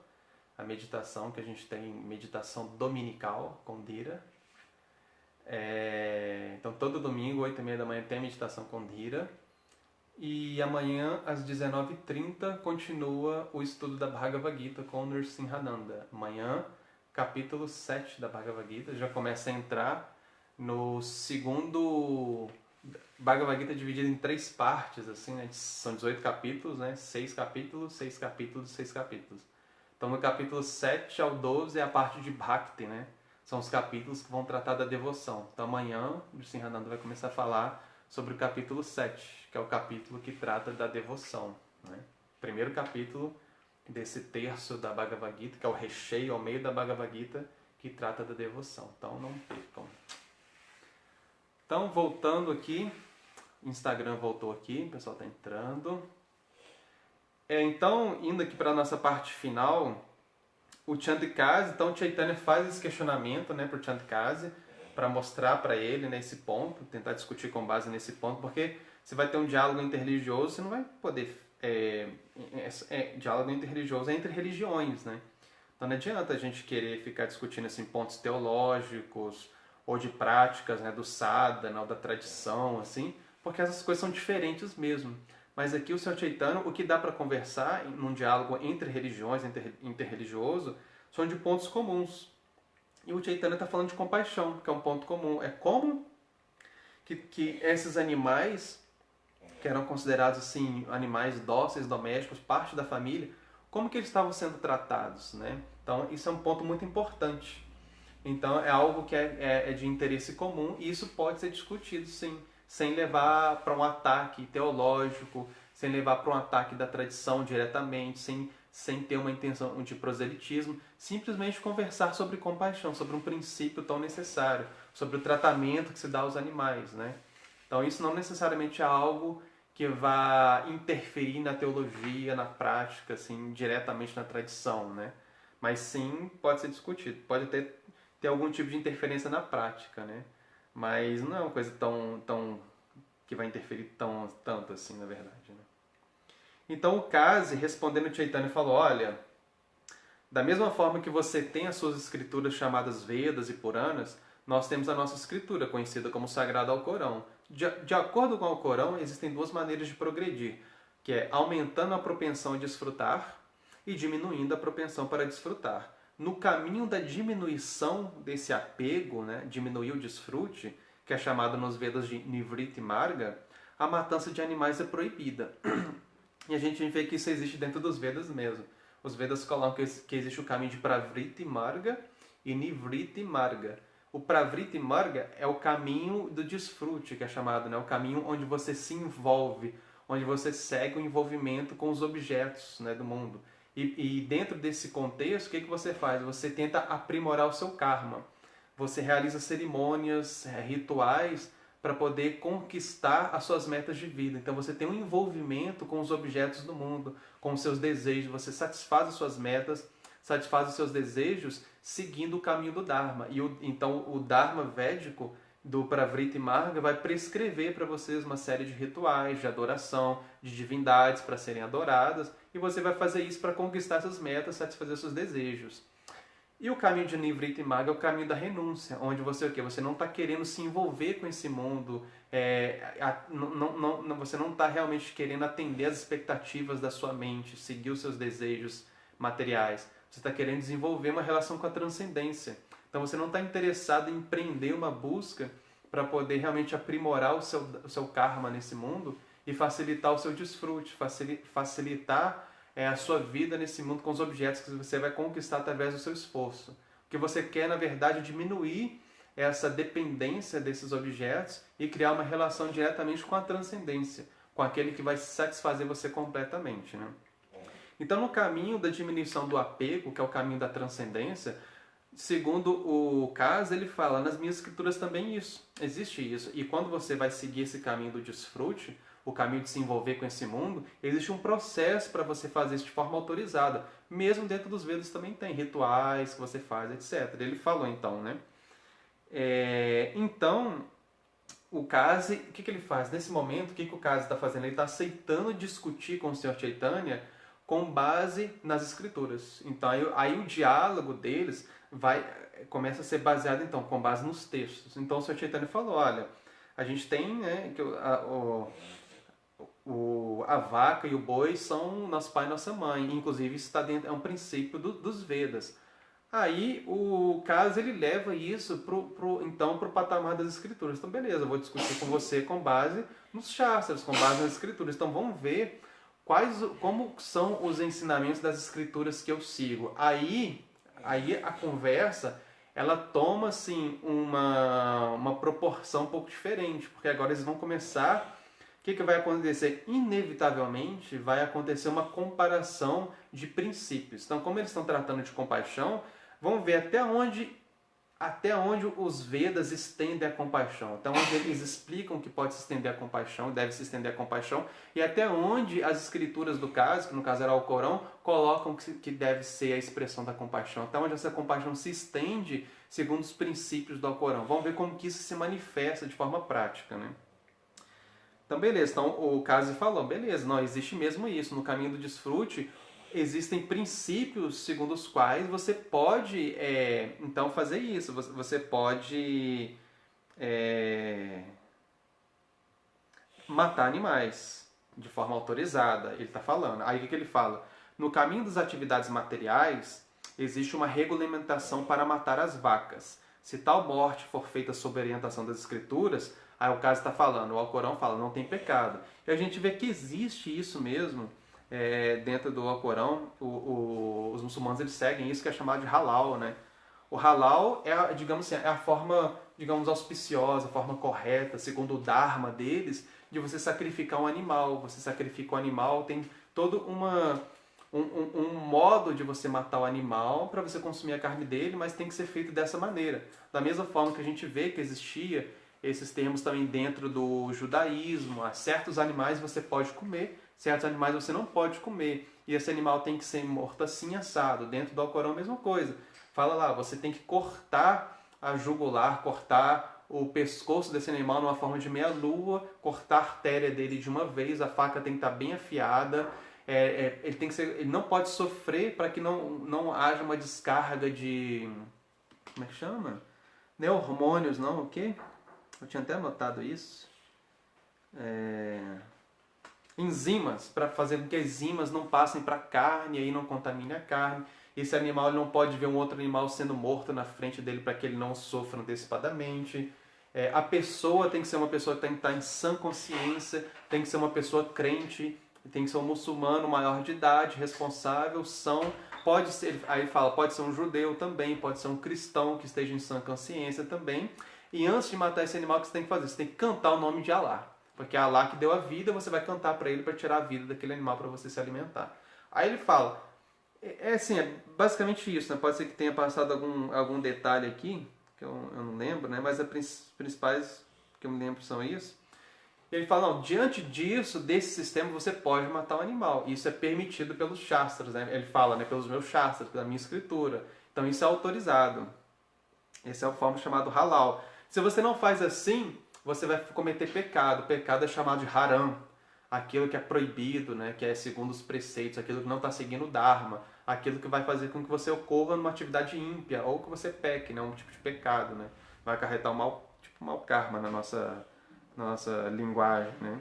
a meditação, que a gente tem meditação dominical com Dhira. Então, todo domingo, 8h30 da manhã, tem meditação com Dhira. E amanhã, às 19h30, continua o estudo da Bhagavad Gita com Nrsimhananda. Amanhã, capítulo 7 da Bhagavad Gita, já começa a entrar no segundo... Bhagavad Gita é dividido em 3 partes, assim, né? São 18 capítulos, né? 6 capítulos, 6 capítulos, 6 capítulos. Então, no capítulo 7 ao 12 é a parte de Bhakti, né? São os capítulos que vão tratar da devoção. Então, amanhã, o Nrsimhananda vai começar a falar sobre o capítulo 7, que é o capítulo que trata da devoção, né? Primeiro capítulo desse terço da Bhagavad Gita, que é o recheio ao meio da Bhagavad Gita, que trata da devoção. Então, não percam. Então, voltando aqui, o Instagram voltou aqui, o pessoal está entrando. Então, indo aqui para a nossa parte final, o Chandikasi, então Chaitanya faz esse questionamento, né, para o Chandikasi, para mostrar para ele nesse ponto, tentar discutir com base nesse ponto, porque você vai ter um diálogo interreligioso, você não vai poder... diálogo interreligioso é entre religiões, né? Então não adianta a gente querer ficar discutindo assim, pontos teológicos ou de práticas, né, do sadhana ou da tradição, assim, porque essas coisas são diferentes mesmo. Mas aqui o Sr. Chaitanya, o que dá para conversar num diálogo entre religiões, interreligioso, são de pontos comuns. E o Chaitanya está falando de compaixão, que é um ponto comum. É como que esses animais, que eram considerados assim, animais dóceis, domésticos, parte da família, como que eles estavam sendo tratados, né? Então, isso é um ponto muito importante. Então, é algo que é de interesse comum e isso pode ser discutido, sim, sem levar para um ataque teológico, sem levar para um ataque da tradição diretamente, sem ter uma intenção de proselitismo, simplesmente conversar sobre compaixão, sobre um princípio tão necessário, sobre o tratamento que se dá aos animais, né? Então, isso não necessariamente é algo que vá interferir na teologia, na prática, assim, diretamente na tradição, né? Mas sim, pode ser discutido, pode ter algum tipo de interferência na prática, né? Mas não é uma coisa tão que vai interferir tanto assim, na verdade, né? Então o Kazi, respondendo Chaitanya, falou, olha, da mesma forma que você tem as suas escrituras chamadas Vedas e Puranas, nós temos a nossa escritura, conhecida como Sagrado Alcorão. De acordo com o Alcorão, existem 2 maneiras de progredir, que é aumentando a propensão a desfrutar e diminuindo a propensão para desfrutar. No caminho da diminuição desse apego, né, diminuir o desfrute, que é chamado nos Vedas de Nivritti Marga, a matança de animais é proibida. E a gente vê que isso existe dentro dos Vedas mesmo. Os Vedas colocam que existe o caminho de Pravritti Marga e Nivritti Marga. O Pravritti Marga é o caminho do desfrute, que é chamado, né? O caminho onde você se envolve, onde você segue o envolvimento com os objetos, né, do mundo. E dentro desse contexto, o que você faz? Você tenta aprimorar o seu karma. Você realiza cerimônias, rituais, para poder conquistar as suas metas de vida. Então você tem um envolvimento com os objetos do mundo, com os seus desejos, você satisfaz as suas metas, satisfaz os seus desejos seguindo o caminho do Dharma. Então o Dharma védico, do Pravriti Marga vai prescrever para vocês uma série de rituais, de adoração, de divindades para serem adoradas, e você vai fazer isso para conquistar essas metas, satisfazer seus desejos. E o caminho de Nivriti Marga é o caminho da renúncia, onde você o quê? Você não está querendo se envolver com esse mundo, você não está realmente querendo atender às expectativas da sua mente, seguir os seus desejos materiais. Você está querendo desenvolver uma relação com a transcendência. Então você não está interessado em empreender uma busca para poder realmente aprimorar o seu karma nesse mundo e facilitar o seu desfrute, facilitar a sua vida nesse mundo com os objetos que você vai conquistar através do seu esforço. O que você quer, na verdade, é diminuir essa dependência desses objetos e criar uma relação diretamente com a transcendência, com aquele que vai satisfazer você completamente, né? Então, no caminho da diminuição do apego, que é o caminho da transcendência, segundo o Cas, ele fala, nas minhas escrituras também isso, existe isso. E quando você vai seguir esse caminho do desfrute, o caminho de se envolver com esse mundo, existe um processo para você fazer isso de forma autorizada. Mesmo dentro dos Vedas também tem rituais que você faz, etc. Ele falou então, né? Então, o Kasi, o que ele faz? Nesse momento, o que o Kasi está fazendo? Ele está aceitando discutir com o Sr. Chaitanya com base nas escrituras. Então, aí o diálogo deles começa a ser baseado, então, com base nos textos. Então, o Sr. Chaitanya falou, olha, a gente tem, né, que a vaca e o boi são nosso pai e nossa mãe. Inclusive, isso está dentro, é um princípio dos Vedas. Aí o Kasi ele leva isso pro patamar das escrituras. Então, beleza, eu vou discutir com você com base nos Shastras, com base nas escrituras. Então, vamos ver como são os ensinamentos das escrituras que eu sigo. Aí a conversa ela toma assim uma proporção um pouco diferente, porque agora eles vão começar. O que vai acontecer? Inevitavelmente vai acontecer uma comparação de princípios. Então, como eles estão tratando de compaixão, vamos ver até onde os Vedas estendem a compaixão, até onde eles explicam que pode se estender a compaixão, deve se estender a compaixão, e até onde as escrituras do caso, que no caso era o Corão, colocam que deve ser a expressão da compaixão, até onde essa compaixão se estende segundo os princípios do Alcorão. Vamos ver como que isso se manifesta de forma prática, né? Então, beleza. Então, o Kasi falou, beleza, não, existe mesmo isso. No caminho do desfrute, existem princípios segundo os quais você pode, então, fazer isso. Você pode matar animais de forma autorizada. Ele está falando. Aí, o que ele fala? No caminho das atividades materiais, existe uma regulamentação para matar as vacas. Se tal morte for feita sob orientação das escrituras, aí o caso está falando, o Alcorão fala, não tem pecado. E a gente vê que existe isso mesmo dentro do Alcorão. Os muçulmanos eles seguem isso que é chamado de halal, né? O halal é, digamos assim, é a forma, digamos, auspiciosa, a forma correta, segundo o dharma deles, de você sacrificar um animal. Você sacrifica o animal, tem todo um modo de você matar o animal para você consumir a carne dele, mas tem que ser feito dessa maneira. Da mesma forma que a gente vê que existia esses termos também dentro do judaísmo, certos animais você pode comer, certos animais você não pode comer, e esse animal tem que ser morto assim, assado. Dentro do Alcorão a mesma coisa. Fala lá, você tem que cortar a jugular, cortar o pescoço desse animal numa forma de meia-lua, cortar a artéria dele de uma vez, a faca tem que estar bem afiada, ele não pode sofrer para que não haja uma descarga de... Como é que chama? Não é hormônios, não, o quê? Eu tinha até anotado isso. Enzimas, para fazer com que as enzimas não passem para a carne e aí não contamine a carne. Esse animal ele não pode ver um outro animal sendo morto na frente dele para que ele não sofra antecipadamente. A pessoa tem que ser uma pessoa que tem que estar em sã consciência, tem que ser uma pessoa crente, tem que ser um muçulmano maior de idade, responsável, pode ser, aí fala, pode ser um judeu também, pode ser um cristão que esteja em sã consciência também. E antes de matar esse animal, o que você tem que fazer? Você tem que cantar o nome de Allah. Porque é Allah que deu a vida, você vai cantar para ele para tirar a vida daquele animal para você se alimentar. Aí ele fala, assim, é basicamente isso, né? Pode ser que tenha passado algum detalhe aqui, que eu não lembro, né? Mas as principais que eu me lembro são isso. Ele fala, não, diante disso, desse sistema, você pode matar o animal. Isso é permitido pelos Shastras, né? Ele fala, né? Pelos meus Shastras, pela minha escritura. Então isso é autorizado. Essa é a forma chamada halal. Se você não faz assim, você vai cometer pecado. O pecado é chamado de haram, aquilo que é proibido, né? Que é segundo os preceitos, aquilo que não está seguindo o Dharma, aquilo que vai fazer com que você ocorra numa atividade ímpia, ou que você peque, né? Um tipo de pecado, né? Vai acarretar um mau karma na nossa linguagem, né?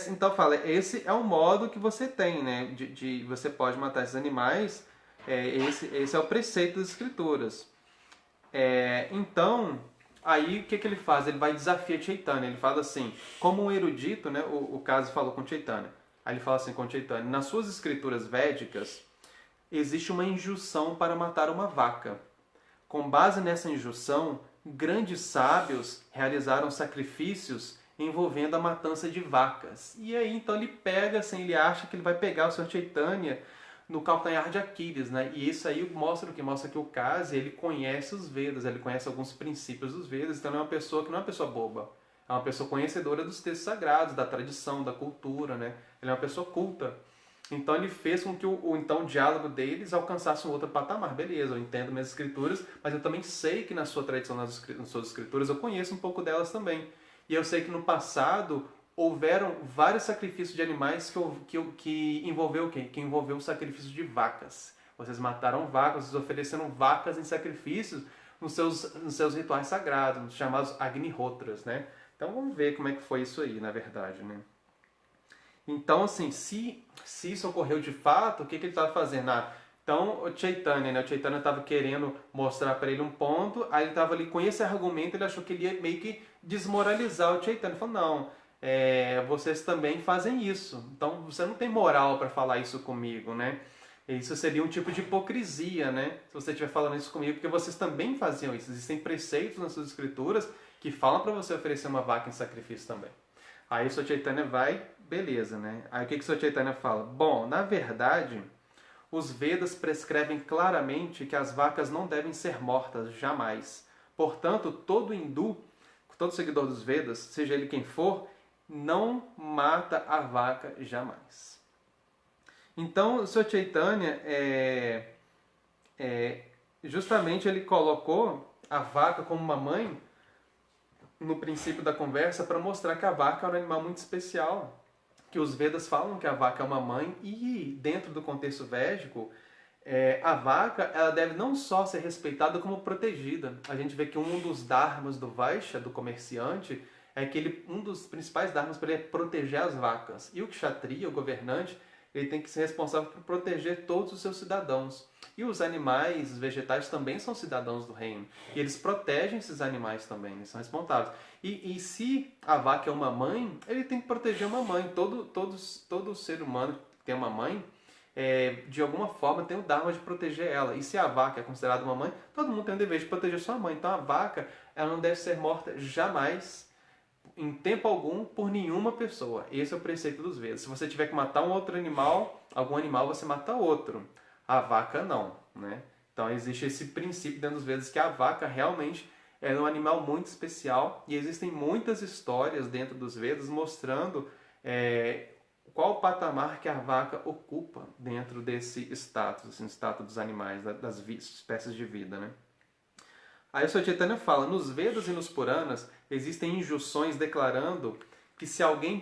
Então fala, esse é o modo que você tem, né? Você pode matar esses animais. Esse é o preceito das escrituras. Então, aí o que ele faz? Ele vai desafiar Chaitanya. Ele fala assim, como um erudito, né? O caso falou com Chaitanya. Aí ele fala assim com Chaitanya, nas suas escrituras védicas existe uma injunção para matar uma vaca. Com base nessa injunção, grandes sábios realizaram sacrifícios envolvendo a matança de vacas. E aí então ele pega, assim, ele acha que ele vai pegar o Sr. Chaitanya no calcanhar de Aquiles, né? E isso aí mostra o que? Mostra que o Kasi, ele conhece os Vedas, ele conhece alguns princípios dos Vedas, então ele é uma pessoa que não é uma pessoa boba, é uma pessoa conhecedora dos textos sagrados, da tradição, da cultura, né? Ele é uma pessoa culta. Então ele fez com que o diálogo deles alcançasse um outro patamar. Beleza, eu entendo minhas escrituras, mas eu também sei que na sua tradição, nas suas escrituras, eu conheço um pouco delas também. E eu sei que no passado houveram vários sacrifícios de animais que envolveu o quê? Que envolveu o sacrifício de vacas. Vocês mataram vacas, vocês ofereceram vacas em sacrifícios nos seus rituais sagrados, chamados Agnihotras, né? Então vamos ver como é que foi isso aí, na verdade, né? Então, assim, se isso ocorreu de fato, o que ele estava fazendo? Então, o Chaitanya, né? O Chaitanya estava querendo mostrar para ele um ponto, aí ele estava ali com esse argumento, ele achou que ele ia meio que desmoralizar o Chaitanya. Ele falou, não, vocês também fazem isso, então você não tem moral para falar isso comigo, né? Isso seria um tipo de hipocrisia, né? Se você estiver falando isso comigo, porque vocês também faziam isso. Existem preceitos nas suas escrituras que falam para você oferecer uma vaca em sacrifício também. Aí o Sr. Chaitanya vai, beleza, né? Aí o que o Sr. Chaitanya fala? Bom, na verdade, os Vedas prescrevem claramente que as vacas não devem ser mortas jamais. Portanto, todo hindu, todo seguidor dos Vedas, seja ele quem for, não mata a vaca jamais. Então, o Sr. Chaitanya, justamente ele colocou a vaca como uma mãe no princípio da conversa para mostrar que a vaca é um animal muito especial, que os Vedas falam que a vaca é uma mãe e dentro do contexto védico, a vaca ela deve não só ser respeitada como protegida. A gente vê que um dos dharmas do Vaishya, do comerciante, é que um dos principais dharmas para ele é proteger as vacas. E o kshatriya, o governante, ele tem que ser responsável por proteger todos os seus cidadãos. E os animais, os vegetais também são cidadãos do reino. E eles protegem esses animais também, eles são responsáveis. E se a vaca é uma mãe, ele tem que proteger uma mãe. Todo ser humano que tem uma mãe, de alguma forma tem o dharma de proteger ela. E se a vaca é considerada uma mãe, todo mundo tem o dever de proteger sua mãe. Então a vaca ela não deve ser morta jamais, em tempo algum, por nenhuma pessoa. Esse é o preceito dos Vedas. Se você tiver que matar um outro animal, algum animal, você mata outro. A vaca não, né? Então existe esse princípio dentro dos Vedas que a vaca realmente é um animal muito especial e existem muitas histórias dentro dos Vedas mostrando qual o patamar que a vaca ocupa dentro desse status, assim, status dos animais, das espécies de vida, né? Aí o Sr. Chaitanya fala, nos Vedas e nos Puranas existem injunções declarando que se alguém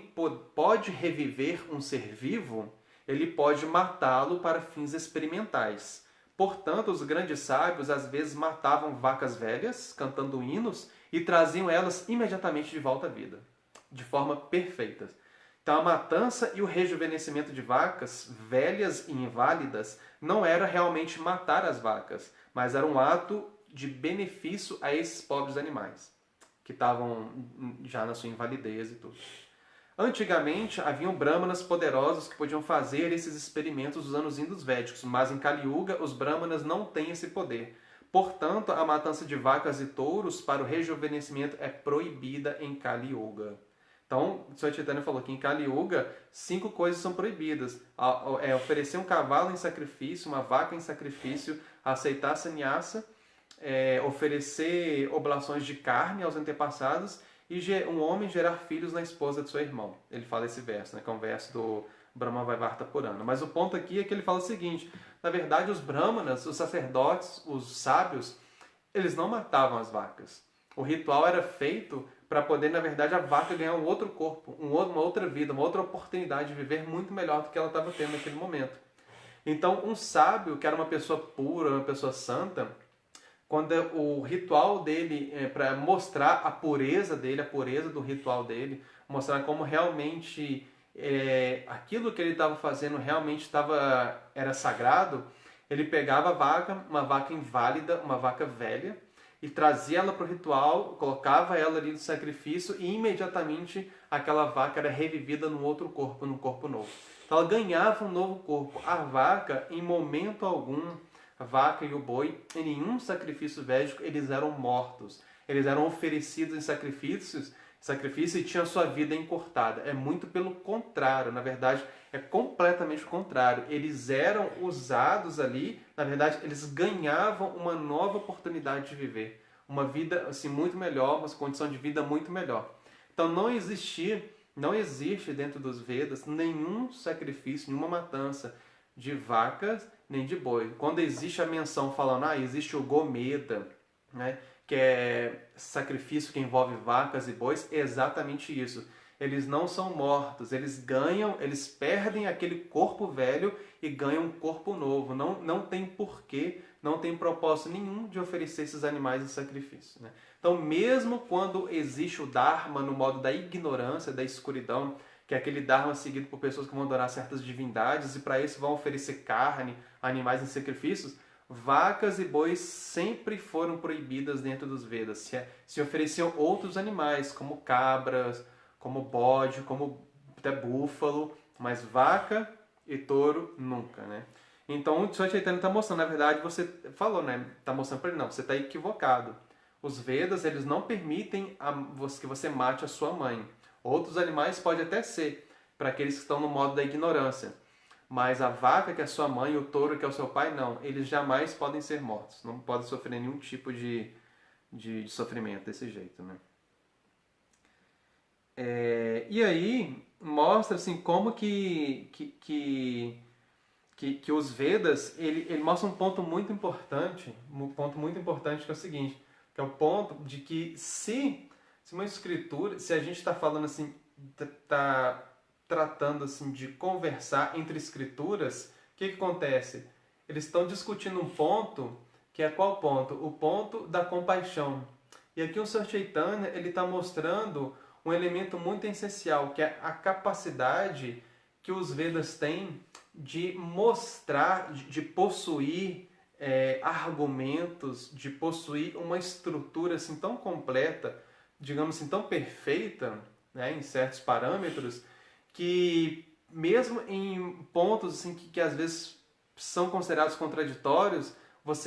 pode reviver um ser vivo, ele pode matá-lo para fins experimentais. Portanto, os grandes sábios às vezes matavam vacas velhas, cantando hinos, e traziam elas imediatamente de volta à vida, de forma perfeita. Então a matança e o rejuvenescimento de vacas velhas e inválidas não era realmente matar as vacas, mas era um ato de benefício a esses pobres animais, que estavam já na sua invalidez e tudo. Antigamente, haviam brahmanas poderosos que podiam fazer esses experimentos usando os hindos védicos, mas em Kali Yuga os brahmanas não têm esse poder. Portanto, a matança de vacas e touros para o rejuvenescimento é proibida em Kali Yuga. Então, o Sr. Chaitanya falou que em Kali Yuga 5 coisas são proibidas. Oferecer um cavalo em sacrifício, uma vaca em sacrifício, aceitar sannyasa, oferecer oblações de carne aos antepassados e um homem gerar filhos na esposa de seu irmão. Ele fala esse verso, né, que é um verso do Brahma Vaivarta Purana. Mas o ponto aqui é que ele fala o seguinte, na verdade os brahmanas, os sacerdotes, os sábios, eles não matavam as vacas. O ritual era feito para poder, na verdade, a vaca ganhar um outro corpo, uma outra vida, uma outra oportunidade de viver muito melhor do que ela estava tendo naquele momento. Então, um sábio, que era uma pessoa pura, uma pessoa santa, quando o ritual dele, para mostrar a pureza dele, a pureza do ritual dele, mostrar como realmente aquilo que ele estava fazendo realmente era sagrado, ele pegava a vaca, uma vaca inválida, uma vaca velha, e trazia ela para o ritual, colocava ela ali no sacrifício e imediatamente aquela vaca era revivida num outro corpo, num corpo novo. Então ela ganhava um novo corpo. A vaca, em momento algum, a vaca e o boi, em nenhum sacrifício védico, eles eram mortos. Eles eram oferecidos em sacrifício e tinham sua vida encurtada. É muito pelo contrário, na verdade, é completamente o contrário. Eles eram usados ali, na verdade, eles ganhavam uma nova oportunidade de viver. Uma vida assim, muito melhor, uma condição de vida muito melhor. Então não existe dentro dos Vedas nenhum sacrifício, nenhuma matança de vacas nem de boi. Quando existe a menção falando, existe o Gomeda, né, que é sacrifício que envolve vacas e bois, é exatamente isso. Eles não são mortos, eles perdem aquele corpo velho e ganham um corpo novo. Não tem porquê, não tem propósito nenhum de oferecer esses animais em sacrifício, né? Então, mesmo quando existe o Dharma no modo da ignorância, da escuridão, que é aquele Dharma seguido por pessoas que vão adorar certas divindades e para isso vão oferecer carne, animais em sacrifícios, vacas e bois sempre foram proibidas dentro dos Vedas. Se ofereciam outros animais, como cabras, como bode, como até búfalo, mas vaca e touro nunca, né? Então o Sr. Chaitanya está mostrando, na verdade, você falou, né? Está mostrando para ele, não, você está equivocado. Os Vedas, eles não permitem que você mate a sua mãe. Outros animais pode até ser, para aqueles que estão no modo da ignorância. Mas a vaca, que é a sua mãe, e o touro, que é o seu pai, não. Eles jamais podem ser mortos. Não podem sofrer nenhum tipo de sofrimento desse jeito, né? E aí mostra assim como que os Vedas ele mostra um ponto muito importante que é o seguinte, que é o ponto de que se uma escritura, se a gente está falando assim, está tratando assim de conversar entre escrituras, o que acontece? Eles estão discutindo um ponto que é qual ponto? O ponto da compaixão. E aqui o Sr. Chaitanya ele está mostrando um elemento muito essencial, que é a capacidade que os Vedas têm de mostrar, de possuir argumentos, de possuir uma estrutura assim tão completa, digamos assim, tão perfeita, né, em certos parâmetros, que mesmo em pontos assim, que às vezes são considerados contraditórios,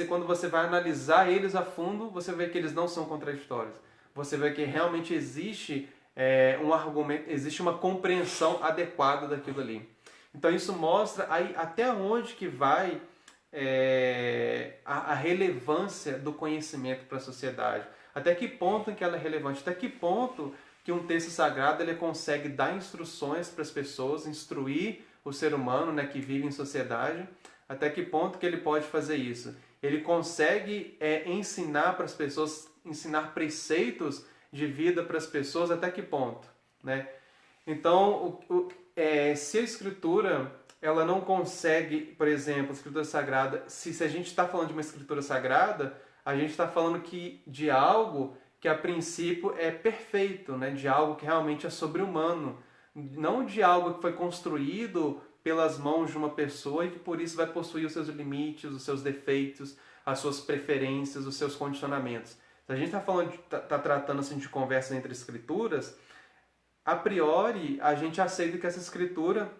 quando você vai analisar eles a fundo, você vê que eles não são contraditórios. Você vê que realmente existe um argumento, existe uma compreensão adequada daquilo ali. Então isso mostra aí até onde que vai a relevância do conhecimento para a sociedade. Até que ponto que ela é relevante, até que ponto que um texto sagrado ele consegue dar instruções para as pessoas, instruir o ser humano, né, que vive em sociedade, até que ponto que ele pode fazer isso. Ele consegue ensinar para as pessoas, ensinar preceitos de vida para as pessoas, até que ponto, né? Então, se a escritura ela não consegue, por exemplo, a escritura sagrada, se a gente está falando de uma escritura sagrada, a gente está falando de algo que a princípio é perfeito, né? De algo que realmente é sobre-humano, não de algo que foi construído pelas mãos de uma pessoa e que por isso vai possuir os seus limites, os seus defeitos, as suas preferências, os seus condicionamentos. Se a gente está falando, tá tratando assim de conversa entre escrituras, a priori a gente aceita que essa escritura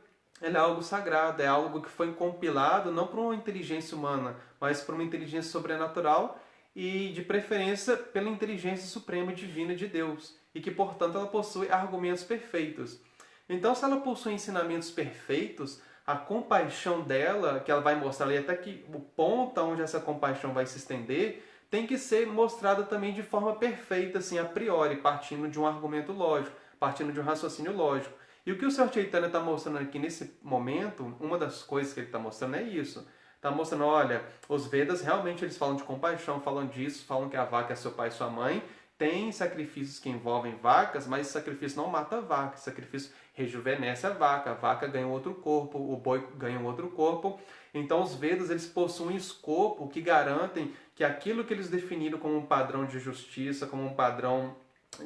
ela é algo sagrado, é algo que foi compilado não por uma inteligência humana, mas por uma inteligência sobrenatural e de preferência pela inteligência suprema e divina de Deus, e que portanto ela possui argumentos perfeitos. Então, se ela possui ensinamentos perfeitos, a compaixão dela, que ela vai mostrar ali até que o ponto onde essa compaixão vai se estender, tem que ser mostrada também de forma perfeita, assim, a priori, partindo de um argumento lógico, partindo de um raciocínio lógico. E o que o Sr. Chaitanya está mostrando aqui nesse momento, uma das coisas que ele está mostrando é isso. Está mostrando, olha, os Vedas realmente eles falam de compaixão, falam disso, falam que a vaca é seu pai e sua mãe. Tem sacrifícios que envolvem vacas, mas esse sacrifício não mata a vaca. Esse sacrifício rejuvenesce a vaca ganha um outro corpo, o boi ganha um outro corpo. Então os Vedas eles possuem escopo que garantem que aquilo que eles definiram como um padrão de justiça, como um padrão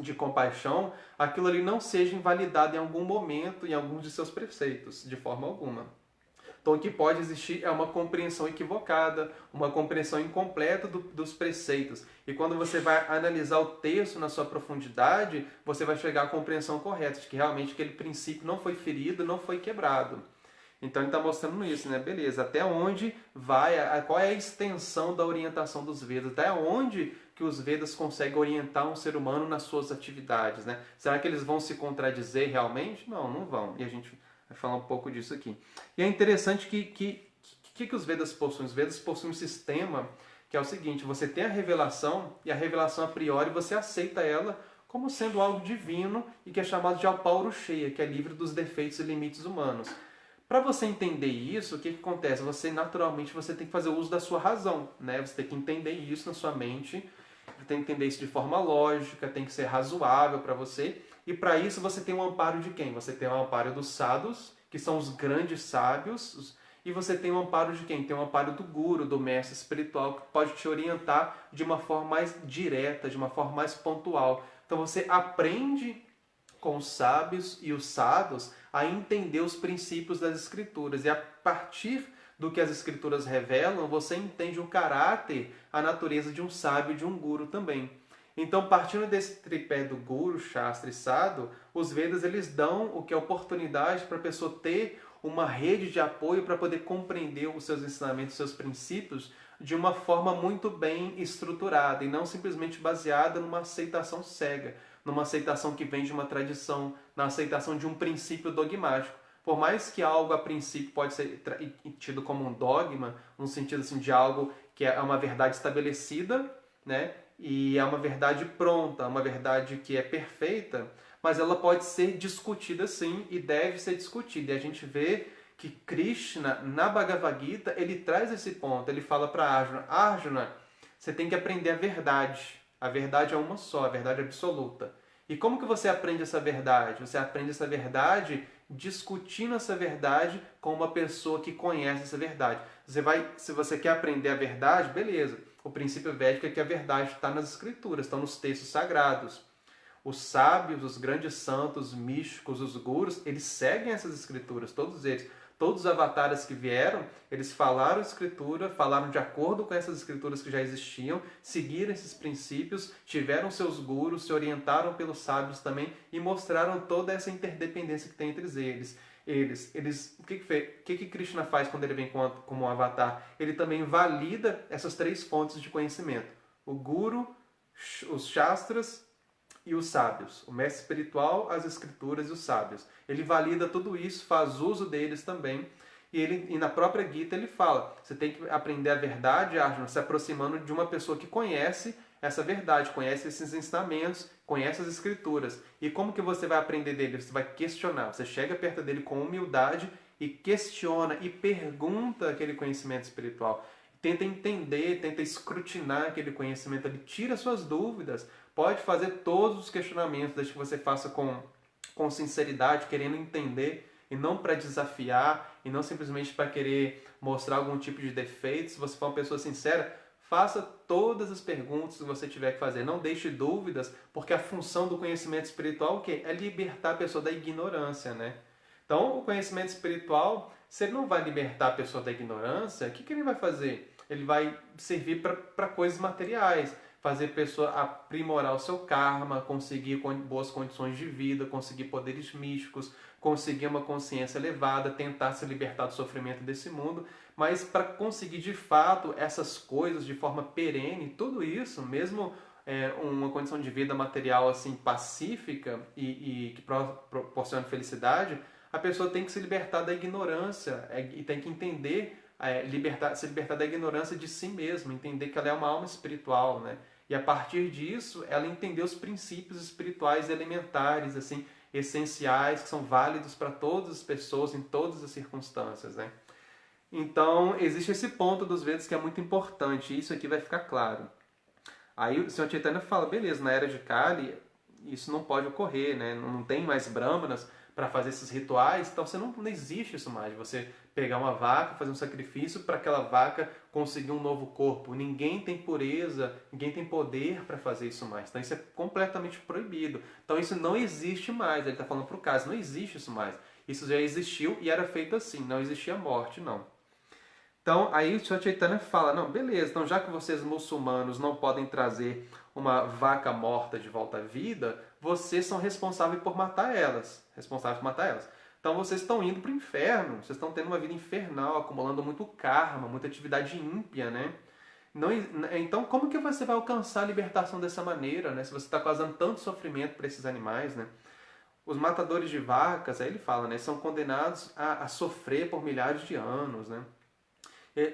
de compaixão, aquilo ali não seja invalidado em algum momento, em alguns de seus preceitos, de forma alguma. Então, o que pode existir é uma compreensão equivocada, uma compreensão incompleta dos preceitos. E quando você vai analisar o texto na sua profundidade, você vai chegar à compreensão correta, de que realmente aquele princípio não foi ferido, não foi quebrado. Então, ele está mostrando isso, né? Beleza, até onde vai, qual é a extensão da orientação dos Vedas, até onde que os Vedas conseguem orientar um ser humano nas suas atividades, né? Será que eles vão se contradizer realmente? Não, não vão. E a gente vai falar um pouco disso aqui. E é interessante que os Vedas possuem? Os Vedas possuem um sistema que é o seguinte, você tem a revelação, e a revelação a priori você aceita ela como sendo algo divino e que é chamado de Apaurucheia, que é livre dos defeitos e limites humanos. Para você entender isso, o que acontece? Você naturalmente você tem que fazer uso da sua razão, né? Você tem que entender isso na sua mente, tem que entender isso de forma lógica, tem que ser razoável para você. E para isso você tem um amparo de quem? Você tem o amparo dos sadhus, que são os grandes sábios, e você tem o amparo de quem? Tem o amparo do guru, do mestre espiritual, que pode te orientar de uma forma mais direta, de uma forma mais pontual. Então você aprende com os sábios e os sadhus a entender os princípios das escrituras. E a partir do que as escrituras revelam, você entende o caráter, a natureza de um sábio e de um guru também. Então, partindo desse tripé do Guru, Shastra e Sadhu, os Vedas eles dão o que é oportunidade para a pessoa ter uma rede de apoio para poder compreender os seus ensinamentos, os seus princípios de uma forma muito bem estruturada e não simplesmente baseada numa aceitação cega, numa aceitação que vem de uma tradição, na aceitação de um princípio dogmático. Por mais que algo a princípio pode ser tido como um dogma, no sentido assim, de algo que é uma verdade estabelecida, né? E é uma verdade pronta, uma verdade que é perfeita, mas ela pode ser discutida sim e deve ser discutida. E a gente vê que Krishna, na Bhagavad Gita, ele traz esse ponto. Ele fala para Arjuna, Arjuna, você tem que aprender a verdade. A verdade é uma só, a verdade absoluta. E como que você aprende essa verdade? Você aprende essa verdade discutindo essa verdade com uma pessoa que conhece essa verdade. Se você quer aprender a verdade, beleza. O princípio védico é que a verdade está nas escrituras, estão nos textos sagrados. Os sábios, os grandes santos, místicos, os gurus, eles seguem essas escrituras, todos eles. Todos os avatares que vieram, eles falaram escritura, falaram de acordo com essas escrituras que já existiam, seguiram esses princípios, tiveram seus gurus, se orientaram pelos sábios também e mostraram toda essa interdependência que tem entre eles. O que Krishna faz quando ele vem como um avatar? Ele também valida essas três fontes de conhecimento. O guru, os shastras e os sábios. O mestre espiritual, as escrituras e os sábios. Ele valida tudo isso, faz uso deles também. E na própria Gita ele fala, você tem que aprender a verdade, Arjuna, se aproximando de uma pessoa que conhece essa verdade, conhece esses ensinamentos, conhece as escrituras. E como que você vai aprender dele? Você vai questionar. Você chega perto dele com humildade e questiona e pergunta aquele conhecimento espiritual. Tenta entender, tenta escrutinar aquele conhecimento, ele tira suas dúvidas, pode fazer todos os questionamentos, desde que você faça com sinceridade, querendo entender, e não para desafiar, e não simplesmente para querer mostrar algum tipo de defeito. Se você for uma pessoa sincera, faça todas as perguntas que você tiver que fazer, não deixe dúvidas, porque a função do conhecimento espiritual é o quê? É libertar a pessoa da ignorância, né? Então, o conhecimento espiritual, se ele não vai libertar a pessoa da ignorância, o que ele vai fazer? Ele vai servir para coisas materiais, fazer a pessoa aprimorar o seu karma, conseguir boas condições de vida, conseguir poderes místicos, conseguir uma consciência elevada, tentar se libertar do sofrimento desse mundo. Mas para conseguir de fato essas coisas de forma perene, tudo isso, mesmo uma condição de vida material assim pacífica e que proporciona felicidade, a pessoa tem que se libertar da ignorância e tem que entender, se libertar da ignorância de si mesma, entender que ela é uma alma espiritual, né? E a partir disso, ela entender os princípios espirituais elementares, assim, essenciais, que são válidos para todas as pessoas, em todas as circunstâncias, né? Então, existe esse ponto dos Vedas que é muito importante, e isso aqui vai ficar claro. Aí o Sr. Chaitanya fala, beleza, na era de Kali isso não pode ocorrer, né? Não tem mais brahmanas para fazer esses rituais, então não existe isso mais. Você pegar uma vaca, fazer um sacrifício para aquela vaca conseguir um novo corpo. Ninguém tem pureza, ninguém tem poder para fazer isso mais. Então isso é completamente proibido. Então isso não existe mais. Ele está falando para o caso, não existe isso mais. Isso já existiu e era feito assim, não existia morte, não. Então, aí o Sr. Chaitanya fala, não, beleza, então já que vocês muçulmanos não podem trazer uma vaca morta de volta à vida, vocês são responsáveis por matar elas. Responsáveis por matar elas. Então vocês estão indo para o inferno, vocês estão tendo uma vida infernal, acumulando muito karma, muita atividade ímpia, né? Não, então, como que você vai alcançar a libertação dessa maneira, né? Se você está causando tanto sofrimento para esses animais, né? Os matadores de vacas, aí ele fala, né? São condenados a sofrer por milhares de anos, né?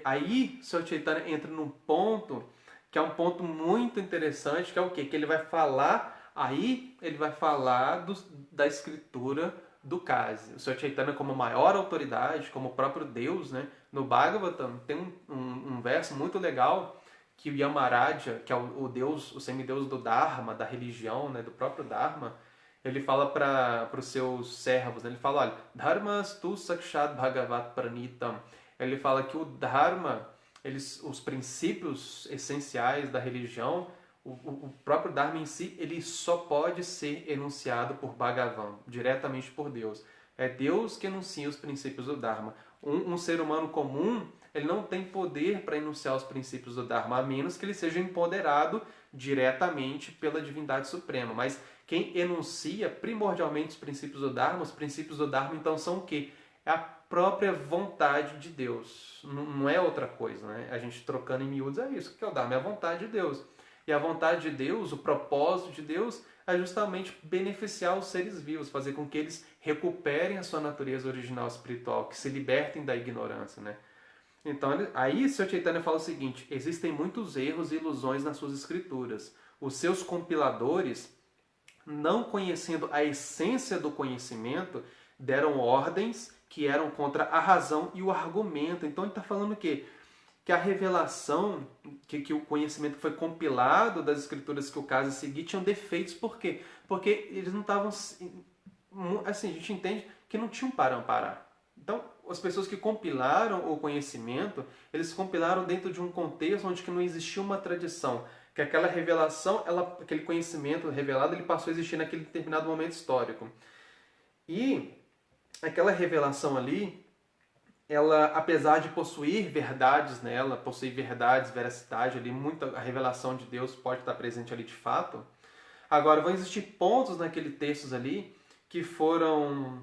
Aí, o Sr. Chaitanya entra num ponto que é um ponto muito interessante, que é o quê? Que ele vai falar, aí ele vai falar da escritura do Kasi. O Sr. Chaitanya, como maior autoridade, como o próprio Deus, né? No Bhagavatam tem um verso muito legal que o Yamaraja, que é o Deus, o semideus do Dharma, da religião, né? Do próprio Dharma, ele fala para os seus servos, né? Ele fala, olha, Dharmas tu sakshat bhagavat pranitam. Ele fala que o Dharma, os princípios essenciais da religião, o próprio Dharma em si, ele só pode ser enunciado por Bhagavan, diretamente por Deus. É Deus que enuncia os princípios do Dharma. Um ser humano comum, ele não tem poder para enunciar os princípios do Dharma, a menos que ele seja empoderado diretamente pela divindade suprema. Mas quem enuncia primordialmente os princípios do Dharma então são o quê? É a própria vontade de Deus. Não é outra coisa, né? A gente trocando em miúdos é isso. O que é o Dharma? É a vontade de Deus. E a vontade de Deus, o propósito de Deus, é justamente beneficiar os seres vivos, fazer com que eles recuperem a sua natureza original espiritual, que se libertem da ignorância, né? Então, aí o Sr. Chaitanya fala o seguinte, existem muitos erros e ilusões nas suas escrituras. Os seus compiladores, não conhecendo a essência do conhecimento, deram ordens que eram contra a razão e o argumento. Então ele está falando o quê? Que a revelação, que o conhecimento que foi compilado das escrituras que o caso seguir tinham defeitos. Por quê? Porque eles não estavam... Assim, a gente entende que não tinham parar. Então, as pessoas que compilaram o conhecimento, eles compilaram dentro de um contexto onde que não existia uma tradição. Que aquela revelação, aquele conhecimento revelado, ele passou a existir naquele determinado momento histórico. E aquela revelação ali, ela, apesar de possuir verdades nela, possuir verdades, veracidade ali, a revelação de Deus pode estar presente ali de fato. Agora, vão existir pontos naquele textos ali que foram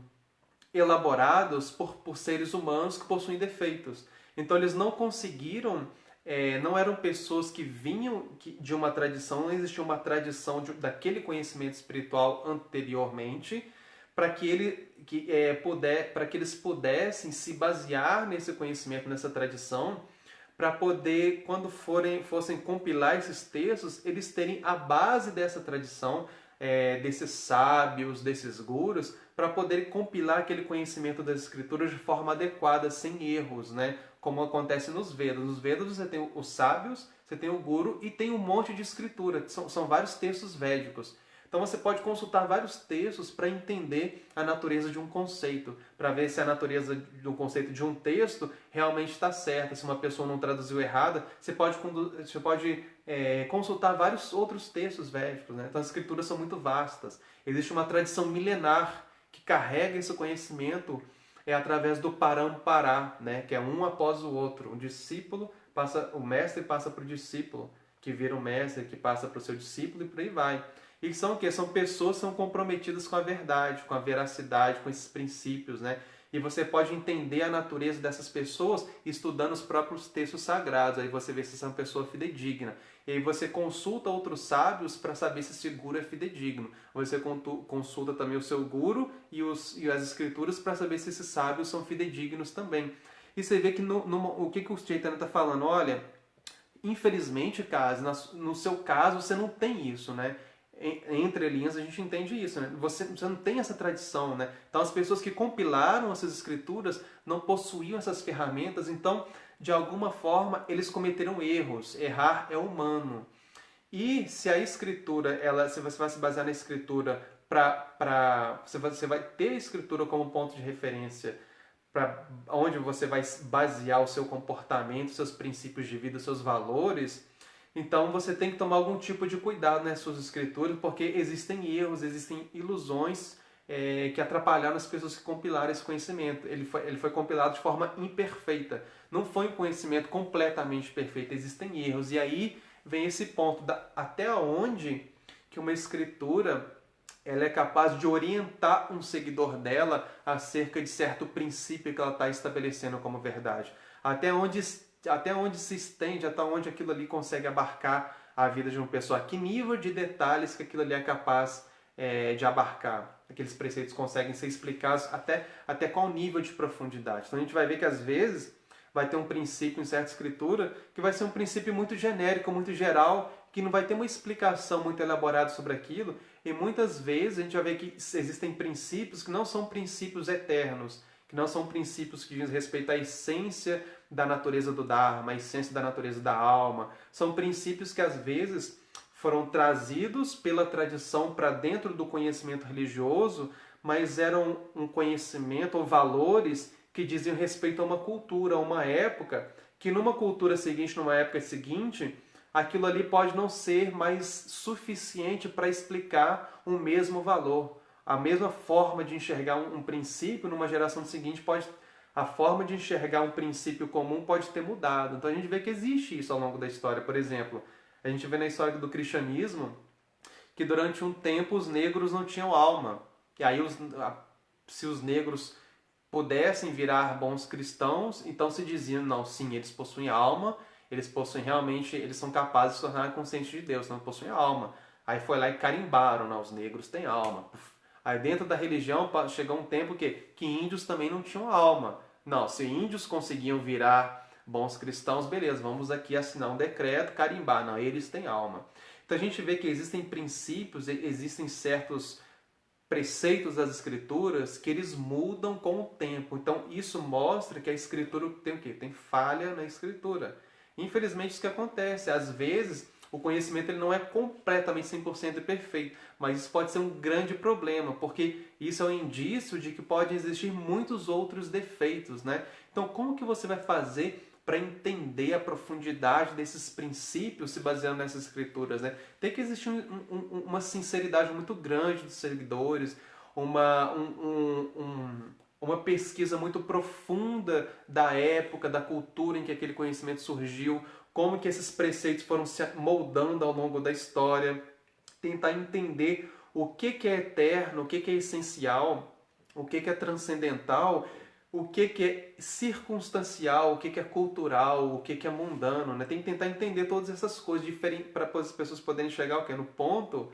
elaborados por seres humanos que possuem defeitos. Então, eles não conseguiram, não eram pessoas que vinham de uma tradição, não existia uma tradição daquele conhecimento espiritual anteriormente, para que eles pudessem se basear nesse conhecimento, nessa tradição, para poder, quando fossem compilar esses textos, eles terem a base dessa tradição, desses sábios, desses gurus, para poder compilar aquele conhecimento das escrituras de forma adequada, sem erros, né? Como acontece nos Vedas. Nos Vedas você tem os sábios, você tem o guru e tem um monte de escritura, são vários textos védicos. Então você pode consultar vários textos para entender a natureza de um conceito, para ver se a natureza do conceito de um texto realmente está certa. Se uma pessoa não traduziu errada, você pode consultar vários outros textos védicos, né? Então as escrituras são muito vastas. Existe uma tradição milenar que carrega esse conhecimento através do parampará, né? Que é um após o outro. O mestre passa para o discípulo, que vira o mestre, que passa para o seu discípulo e por aí vai. E são o quê? São pessoas que são comprometidas com a verdade, com a veracidade, com esses princípios, né? E você pode entender a natureza dessas pessoas estudando os próprios textos sagrados. Aí você vê se essa é uma pessoa fidedigna. E aí você consulta outros sábios para saber se esse guru é fidedigno. Você consulta também o seu guru e as escrituras para saber se esses sábios são fidedignos também. E você vê que o que o Chaitanya está falando? Olha, infelizmente, no seu caso, você não tem isso, né? entre linhas a gente entende isso, né? Você não tem essa tradição, né? Então as pessoas que compilaram essas escrituras não possuíam essas ferramentas, então de alguma forma eles cometeram erros. Errar é humano. E se a escritura, se você vai se basear na escritura você vai ter a escritura como ponto de referência para onde você vai basear o seu comportamento, seus princípios de vida, seus valores, então você tem que tomar algum tipo de cuidado nas suas escrituras, porque existem erros, existem ilusões que atrapalharam as pessoas que compilaram esse conhecimento. Ele foi compilado de forma imperfeita. Não foi um conhecimento completamente perfeito, existem erros. E aí vem esse ponto até onde que uma escritura ela é capaz de orientar um seguidor dela acerca de certo princípio que ela está estabelecendo como verdade. Até onde se estende, até onde aquilo ali consegue abarcar a vida de uma pessoa. Que nível de detalhes que aquilo ali é capaz de abarcar. Aqueles preceitos conseguem ser explicados até qual nível de profundidade. Então a gente vai ver que às vezes vai ter um princípio em certa escritura que vai ser um princípio muito genérico, muito geral, que não vai ter uma explicação muito elaborada sobre aquilo. E muitas vezes a gente vai ver que existem princípios que não são princípios eternos, que não são princípios que dizem respeito à essência da natureza do Dharma, a essência da natureza da alma. São princípios que às vezes foram trazidos pela tradição para dentro do conhecimento religioso, mas eram um conhecimento ou valores que diziam respeito a uma cultura, a uma época, que numa cultura seguinte, numa época seguinte, aquilo ali pode não ser mais suficiente para explicar o mesmo valor. A mesma forma de enxergar um princípio numa geração seguinte a forma de enxergar um princípio comum pode ter mudado. Então a gente vê que existe isso ao longo da história. Por exemplo, a gente vê na história do cristianismo que durante um tempo os negros não tinham alma. E aí se os negros pudessem virar bons cristãos, então se dizia, não, sim, eles possuem alma, eles possuem realmente, eles são capazes de se tornar conscientes de Deus, não possuem alma. Aí foi lá e carimbaram, não, os negros têm alma. Aí dentro da religião chegou um tempo que índios também não tinham alma. Não, se índios conseguiam virar bons cristãos, beleza, vamos aqui assinar um decreto, carimbar. Não, eles têm alma. Então a gente vê que existem princípios, existem certos preceitos das escrituras que eles mudam com o tempo. Então isso mostra que a escritura tem o quê? Tem falha na escritura. Infelizmente isso que acontece. Às vezes o conhecimento ele não é completamente 100% perfeito, mas isso pode ser um grande problema, porque isso é um indício de que podem existir muitos outros defeitos, né? Então como que você vai fazer para entender a profundidade desses princípios se baseando nessas escrituras, né? Tem que existir uma sinceridade muito grande dos seguidores, uma pesquisa muito profunda da época, da cultura em que aquele conhecimento surgiu, como que esses preceitos foram se moldando ao longo da história, tentar entender o que é eterno, o que é essencial, o que é transcendental, o que é circunstancial, o que é cultural, o que é mundano, né? Tem que tentar entender todas essas coisas diferentes para as pessoas poderem chegar no ponto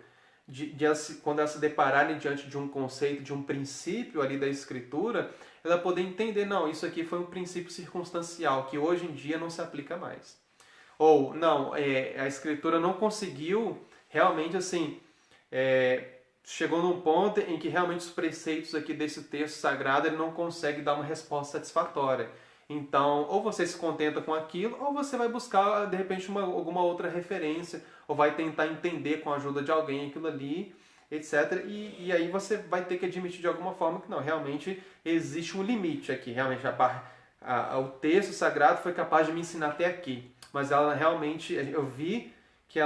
quando elas se depararem diante de um conceito, de um princípio ali da escritura, ela poder entender, não, isso aqui foi um princípio circunstancial, que hoje em dia não se aplica mais. Ou, não, a escritura não conseguiu realmente, assim, chegou num ponto em que realmente os preceitos aqui desse texto sagrado ele não consegue dar uma resposta satisfatória. Então, ou você se contenta com aquilo, ou você vai buscar, de repente, alguma outra referência, ou vai tentar entender com a ajuda de alguém aquilo ali, etc. E aí você vai ter que admitir de alguma forma que não, realmente existe um limite aqui. Realmente o texto sagrado foi capaz de me ensinar até aqui. Mas ela realmente, eu vi que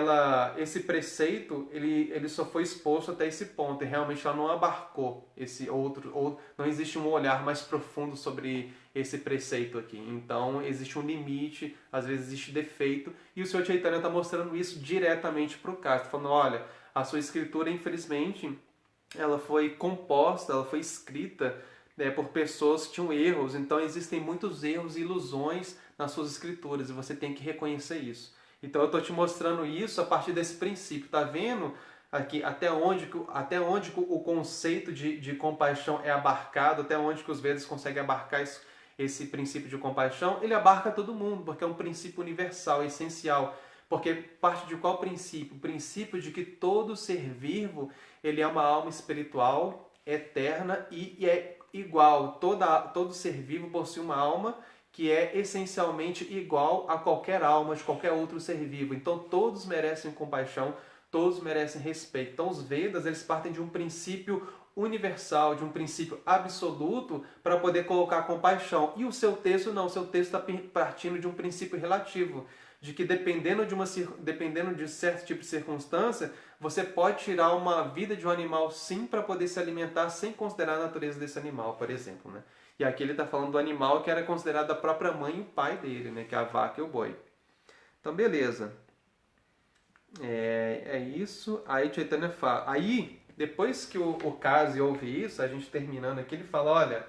esse preceito ele só foi exposto até esse ponto, e realmente ela não abarcou esse outro, ou não existe um olhar mais profundo sobre esse preceito aqui. Então existe um limite, às vezes existe defeito, e o Sr. Chaitanya está mostrando isso diretamente para o cara, está falando, olha, a sua escritura, infelizmente, ela foi composta, ela foi escrita por pessoas que tinham erros, então existem muitos erros e ilusões nas suas escrituras, e você tem que reconhecer isso. Então eu estou te mostrando isso a partir desse princípio. Tá vendo aqui até onde o conceito de compaixão é abarcado, até onde que os Vedas conseguem abarcar esse princípio de compaixão? Ele abarca todo mundo, porque é um princípio universal, essencial. Porque parte de qual princípio? O princípio de que todo ser vivo ele é uma alma espiritual eterna e é igual. Todo ser vivo possui uma alma que é essencialmente igual a qualquer alma de qualquer outro ser vivo. Então todos merecem compaixão, todos merecem respeito. Então os Vedas eles partem de um princípio universal, de um princípio absoluto para poder colocar compaixão. E o seu texto não, o seu texto está partindo de um princípio relativo, de que dependendo de certo tipo de circunstância, você pode tirar uma vida de um animal sim para poder se alimentar sem considerar a natureza desse animal, por exemplo, né? E aqui ele está falando do animal que era considerado a própria mãe e o pai dele, né? Que é a vaca e o boi. Então, beleza. É isso. Aí Chaitanya fala. Aí, depois que o Kasi ouve isso, a gente terminando aqui, ele fala, olha,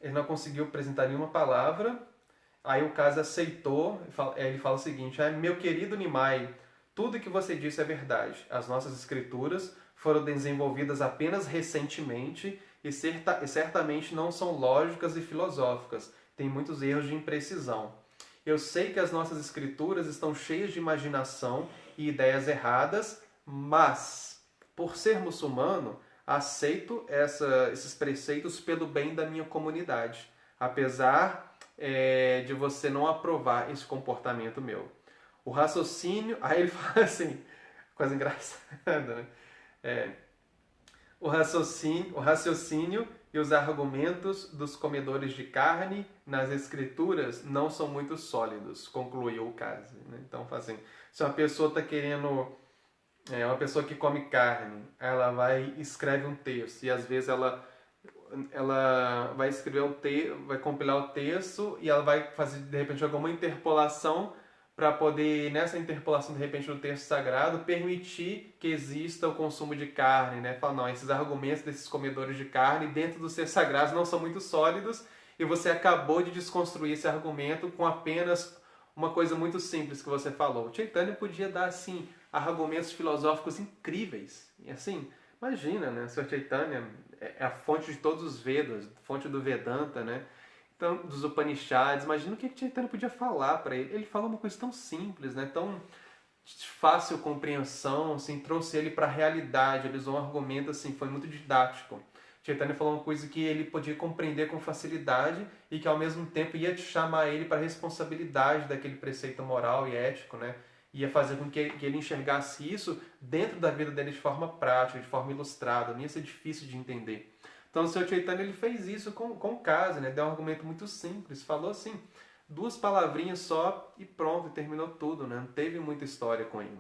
ele não conseguiu apresentar nenhuma palavra. Aí o Kasi aceitou. Ele fala o seguinte, meu querido Nimai, tudo que você disse é verdade. As nossas escrituras foram desenvolvidas apenas recentemente e certamente não são lógicas e filosóficas. Tem muitos erros de imprecisão. Eu sei que as nossas escrituras estão cheias de imaginação e ideias erradas, mas, por ser muçulmano, aceito esses preceitos pelo bem da minha comunidade, apesar de você não aprovar esse comportamento meu. O raciocínio... Aí ele fala assim, coisa engraçada, né? O raciocínio e os argumentos dos comedores de carne nas escrituras não são muito sólidos, concluiu o Kasi. Né? Então, assim, se uma pessoa está querendo... uma pessoa que come carne, ela vai e escreve um texto, e às vezes ela vai escrever vai compilar o texto e ela vai fazer, de repente, alguma interpolação para poder, nessa interpolação, de repente, no texto sagrado, permitir que exista o consumo de carne, né? Fala, não, esses argumentos desses comedores de carne dentro dos textos sagrados não são muito sólidos e você acabou de desconstruir esse argumento com apenas uma coisa muito simples que você falou. O Chaitanya podia dar, assim, argumentos filosóficos incríveis. E, assim, imagina, né? O Sr. Chaitanya é a fonte de todos os Vedas, fonte do Vedanta, né? Então, dos Upanishads, imagina o que Chaitanya podia falar para ele. Ele fala uma coisa tão simples, né? Tão fácil compreensão, assim, trouxe ele para a realidade, ele usou um argumento, assim, foi muito didático. Chaitanya falou uma coisa que ele podia compreender com facilidade e que ao mesmo tempo ia chamar ele para a responsabilidade daquele preceito moral e ético, né? Ia fazer com que ele enxergasse isso dentro da vida dele de forma prática, de forma ilustrada, não ia ser difícil de entender. Então o Sr. Chaitanya ele fez isso com o Kasi, né? Deu um argumento muito simples, falou assim, 2 palavrinhas só e pronto, e terminou tudo, né? Não teve muita história com ele.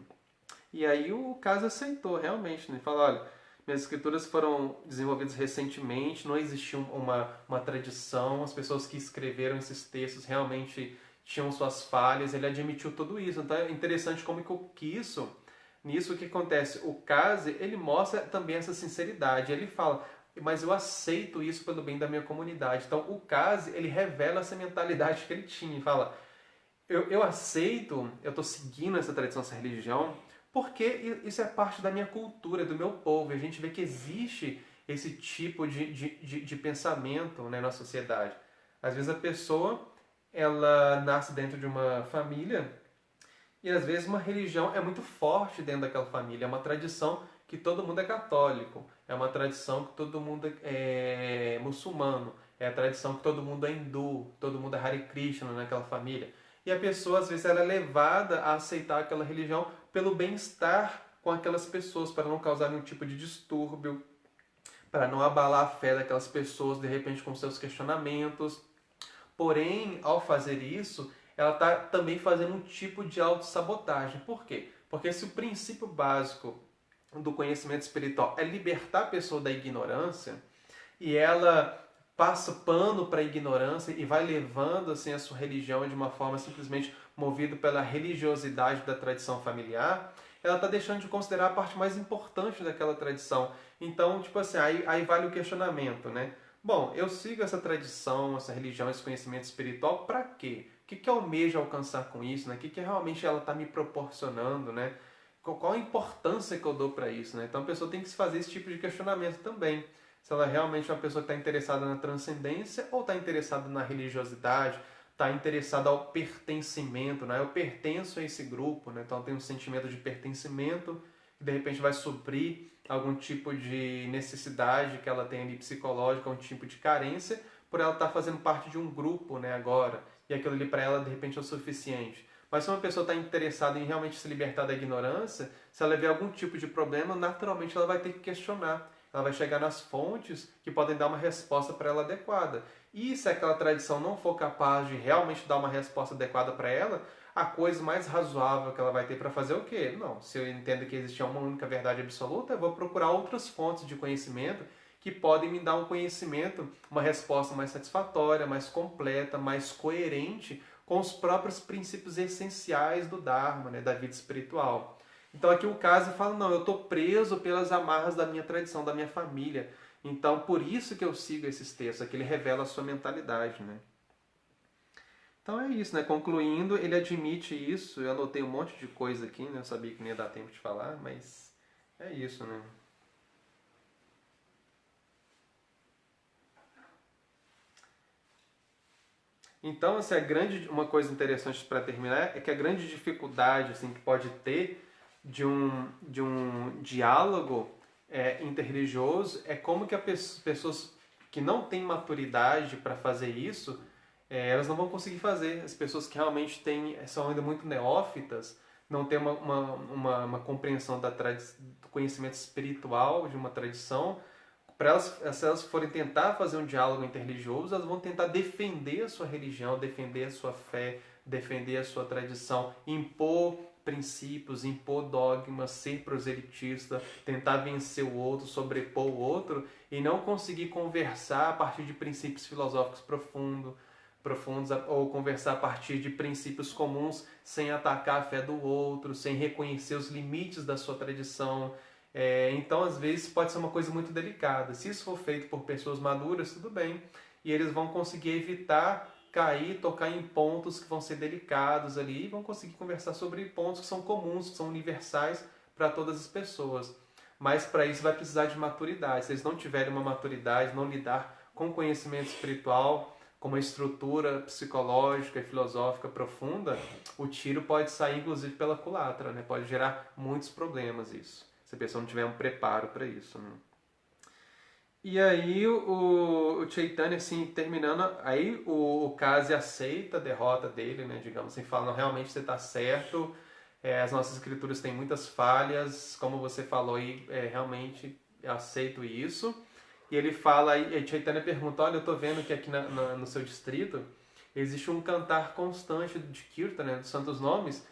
E aí o Kasi aceitou, realmente, né? Falou, olha, minhas escrituras foram desenvolvidas recentemente, não existia uma tradição, as pessoas que escreveram esses textos realmente tinham suas falhas, ele admitiu tudo isso. Então é interessante como que nisso o que acontece, o Kasi, ele mostra também essa sinceridade, ele fala, mas eu aceito isso pelo bem da minha comunidade. Então o Kasi, ele revela essa mentalidade que ele tinha e fala, eu aceito, eu estou seguindo essa tradição, essa religião, porque isso é parte da minha cultura, do meu povo. E a gente vê que existe esse tipo de pensamento, né, na sociedade. Às vezes a pessoa ela nasce dentro de uma família e às vezes uma religião é muito forte dentro daquela família. É uma tradição que todo mundo é católico, é uma tradição que todo mundo é muçulmano, é a tradição que todo mundo é hindu, todo mundo é Hare Krishna naquela família. E a pessoa, às vezes, ela é levada a aceitar aquela religião pelo bem-estar com aquelas pessoas, para não causar nenhum tipo de distúrbio, para não abalar a fé daquelas pessoas, de repente, com seus questionamentos. Porém, ao fazer isso, ela está também fazendo um tipo de autossabotagem. Por quê? Porque se o princípio básico do conhecimento espiritual é libertar a pessoa da ignorância, e ela passa pano para a ignorância e vai levando assim a sua religião de uma forma simplesmente movido pela religiosidade da tradição familiar, ela está deixando de considerar a parte mais importante daquela tradição. Então, tipo assim, aí vale o questionamento, né? Bom, eu sigo essa tradição, essa religião, esse conhecimento espiritual para quê? O que eu almejo alcançar com isso, né? O que realmente ela está me proporcionando, né? Qual a importância que eu dou para isso, né? Então a pessoa tem que se fazer esse tipo de questionamento também. Se ela realmente é uma pessoa que está interessada na transcendência ou está interessada na religiosidade, está interessado ao pertencimento, né? Eu pertenço a esse grupo, né? Então tem um sentimento de pertencimento que de repente vai suprir algum tipo de necessidade que ela tem ali psicológica, um tipo de carência, por ela estar fazendo parte de um grupo, né, agora, e aquilo ali para ela de repente é o suficiente. Mas se uma pessoa está interessada em realmente se libertar da ignorância, se ela vê algum tipo de problema, naturalmente ela vai ter que questionar. Ela vai chegar nas fontes que podem dar uma resposta para ela adequada. E se aquela tradição não for capaz de realmente dar uma resposta adequada para ela, a coisa mais razoável que ela vai ter para fazer é o quê? Não, se eu entendo que existe uma única verdade absoluta, eu vou procurar outras fontes de conhecimento que podem me dar um conhecimento, uma resposta mais satisfatória, mais completa, mais coerente com os próprios princípios essenciais do Dharma, né, da vida espiritual. Então aqui o caso fala, não, eu estou preso pelas amarras da minha tradição, da minha família. Então por isso que eu sigo esses textos, aqui ele revela a sua mentalidade, né? Então é isso, né? Concluindo, ele admite isso. Eu anotei um monte de coisa aqui, né? Eu sabia que não ia dar tempo de falar, mas é isso, né? Então, assim, uma coisa interessante para terminar é que a grande dificuldade assim, que pode ter de um diálogo interreligioso é como que as pessoas que não têm maturidade para fazer isso, elas não vão conseguir fazer. As pessoas que realmente são ainda muito neófitas, não têm uma compreensão do conhecimento espiritual de uma tradição, para elas, se elas forem tentar fazer um diálogo interreligioso, elas vão tentar defender a sua religião, defender a sua fé, defender a sua tradição, impor princípios, impor dogmas, ser proselitista, tentar vencer o outro, sobrepor o outro e não conseguir conversar a partir de princípios filosóficos profundos ou conversar a partir de princípios comuns sem atacar a fé do outro, sem reconhecer os limites da sua tradição. Então, às vezes, pode ser uma coisa muito delicada. Se isso for feito por pessoas maduras, tudo bem. E eles vão conseguir evitar cair, tocar em pontos que vão ser delicados ali e vão conseguir conversar sobre pontos que são comuns, que são universais para todas as pessoas. Mas para isso vai precisar de maturidade. Se eles não tiverem uma maturidade, não lidar com conhecimento espiritual, com uma estrutura psicológica e filosófica profunda, o tiro pode sair inclusive pela culatra, né? Pode gerar muitos problemas isso, se a pessoa não tiver um preparo para isso, né? E aí o Chaitanya, assim, terminando, aí o Kasi aceita a derrota dele, né, digamos assim, fala, não, realmente você está certo, as nossas escrituras têm muitas falhas, como você falou aí, realmente eu aceito isso. E ele fala, e Chaitanya pergunta, olha, eu estou vendo que aqui no seu distrito existe um cantar constante de Kirtan, né, dos santos nomes,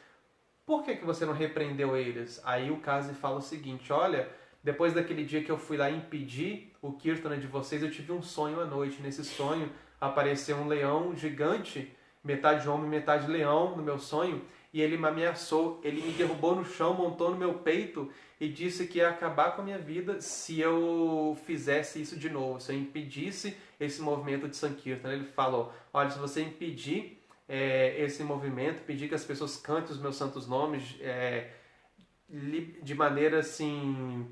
por que você não repreendeu eles? Aí o Kasi fala o seguinte, olha, depois daquele dia que eu fui lá impedir o Kirtana de vocês, eu tive um sonho à noite. Nesse sonho apareceu um leão gigante, metade homem, metade leão no meu sonho, e ele me ameaçou, ele me derrubou no chão, montou no meu peito e disse que ia acabar com a minha vida se eu fizesse isso de novo, se eu impedisse esse movimento de Sankirtana. Ele falou, olha, se você impedir esse movimento, pedir que as pessoas cantem os meus santos nomes de maneira assim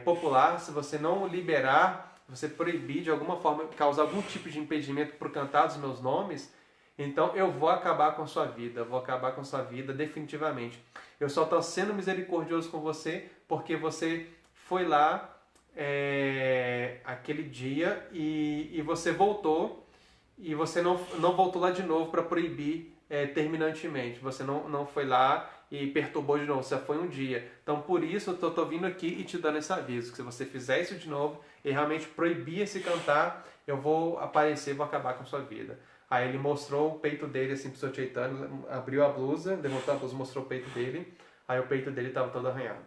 popular, se você não liberar, você proibir de alguma forma, causar algum tipo de impedimento por cantar os meus nomes, então eu vou acabar com a sua vida, eu vou acabar com a sua vida definitivamente. Eu só estou sendo misericordioso com você porque você foi lá aquele dia e você voltou e você não voltou lá de novo para proibir terminantemente. Você não foi lá e perturbou de novo, só foi um dia. Então por isso eu tô vindo aqui e te dando esse aviso, que se você fizer isso de novo e realmente proibir esse cantar, eu vou aparecer, vou acabar com a sua vida. Aí ele mostrou o peito dele assim pro Sr. Chaitanya, abriu a blusa, levantou a blusa, mostrou o peito dele, aí o peito dele estava todo arranhado,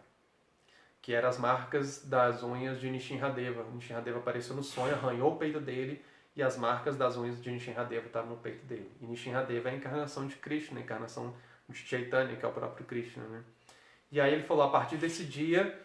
que eram as marcas das unhas de Nishinradeva. Nishinradeva apareceu no sonho, arranhou o peito dele e as marcas das unhas de Nishinradeva estavam no peito dele. E Nishinradeva é a encarnação de Krishna, a encarnação de Chaitanya, que é o próprio Krishna, né? E aí ele falou, a partir desse dia,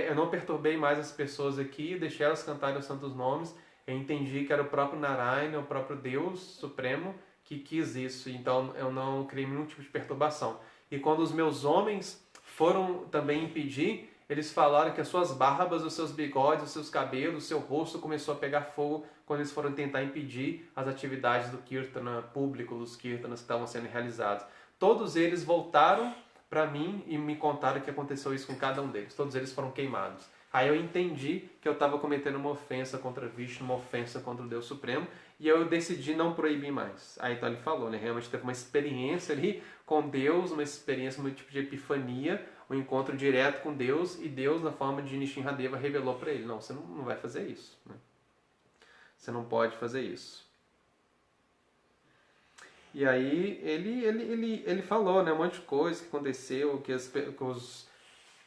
eu não perturbei mais as pessoas aqui, deixei elas cantarem os santos nomes, eu entendi que era o próprio Narayana, o próprio Deus Supremo, que quis isso, então eu não criei nenhum tipo de perturbação. E quando os meus homens foram também impedir, eles falaram que as suas barbas, os seus bigodes, os seus cabelos, o seu rosto começou a pegar fogo quando eles foram tentar impedir as atividades do Kirtana público, dos Kirtanas que estavam sendo realizados. Todos eles voltaram para mim e me contaram que aconteceu isso com cada um deles. Todos eles foram queimados. Aí eu entendi que eu estava cometendo uma ofensa contra Vishnu, uma ofensa contra o Deus Supremo, e eu decidi não proibir mais. Aí então ele falou, né? Realmente teve uma experiência ali com Deus, uma experiência, um tipo de epifania, um encontro direto com Deus, e Deus, na forma de Nishinradeva, revelou para ele, não, você não vai fazer isso. Né? Você não pode fazer isso. E aí ele falou, né, um monte de coisa que aconteceu, que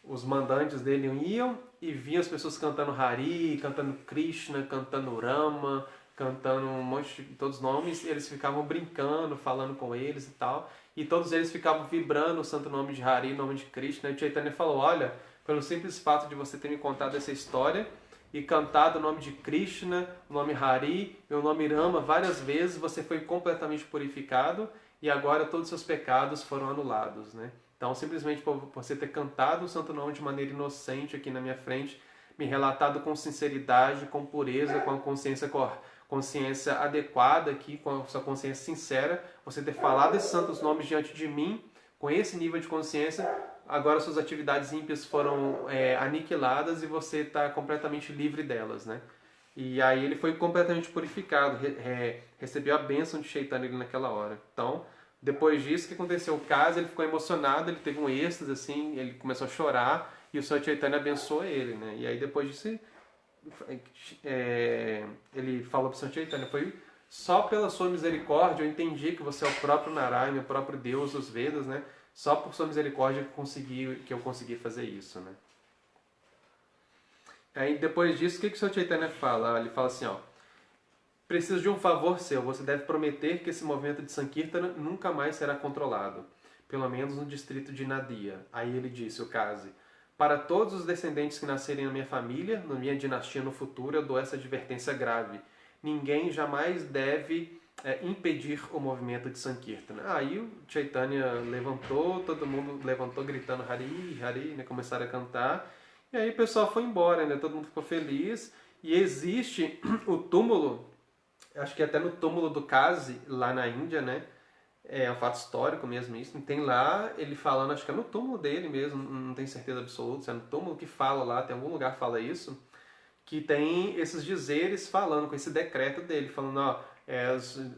os mandantes dele iam e viam as pessoas cantando Hari, cantando Krishna, cantando Rama, cantando um monte de todos os nomes, e eles ficavam brincando, falando com eles e tal, e todos eles ficavam vibrando o santo nome de Hari, o nome de Krishna, e o Chaitanya falou, olha, pelo simples fato de você ter me contado essa história e cantado o nome de Krishna, o nome Hari e o nome Rama várias vezes, você foi completamente purificado e agora todos os seus pecados foram anulados, né? Então, simplesmente por você ter cantado o santo nome de maneira inocente aqui na minha frente, me relatado com sinceridade, com pureza, com a consciência adequada aqui, com a sua consciência sincera, você ter falado esses santos nomes diante de mim, com esse nível de consciência, agora suas atividades ímpias foram aniquiladas e você está completamente livre delas, né? E aí ele foi completamente purificado, recebeu a bênção de Chaitanya naquela hora. Então, depois disso, o que aconteceu? O caso, ele ficou emocionado, ele teve um êxtase, assim, ele começou a chorar e o Senhor Chaitanya abençoou ele, né? E aí depois disso, ele falou para o Senhor Chaitanya, foi só pela sua misericórdia eu entendi que você é o próprio Narayana, o próprio Deus dos Vedas, né? Só por sua misericórdia que eu consegui fazer isso, né? Aí depois disso, o que o Senhor Chaitanya fala? Ele fala assim, ó, preciso de um favor seu, você deve prometer que esse movimento de Sankirtana nunca mais será controlado, pelo menos no distrito de Nadia. Aí ele disse, o Kazi, para todos os descendentes que nascerem na minha família, na minha dinastia no futuro, eu dou essa advertência grave. Ninguém jamais deve impedir o movimento de Sankirtana. Aí o Chaitanya levantou, todo mundo levantou gritando Hari, Hari, né, começaram a cantar. E aí o pessoal foi embora, né, todo mundo ficou feliz. E existe o túmulo, acho que até no túmulo do Kazi, lá na Índia, né? É um fato histórico mesmo isso. Tem lá ele falando, acho que é no túmulo dele mesmo, não tenho certeza absoluta, se é no túmulo que fala lá, tem algum lugar que fala isso, que tem esses dizeres falando, com esse decreto dele, falando, ó,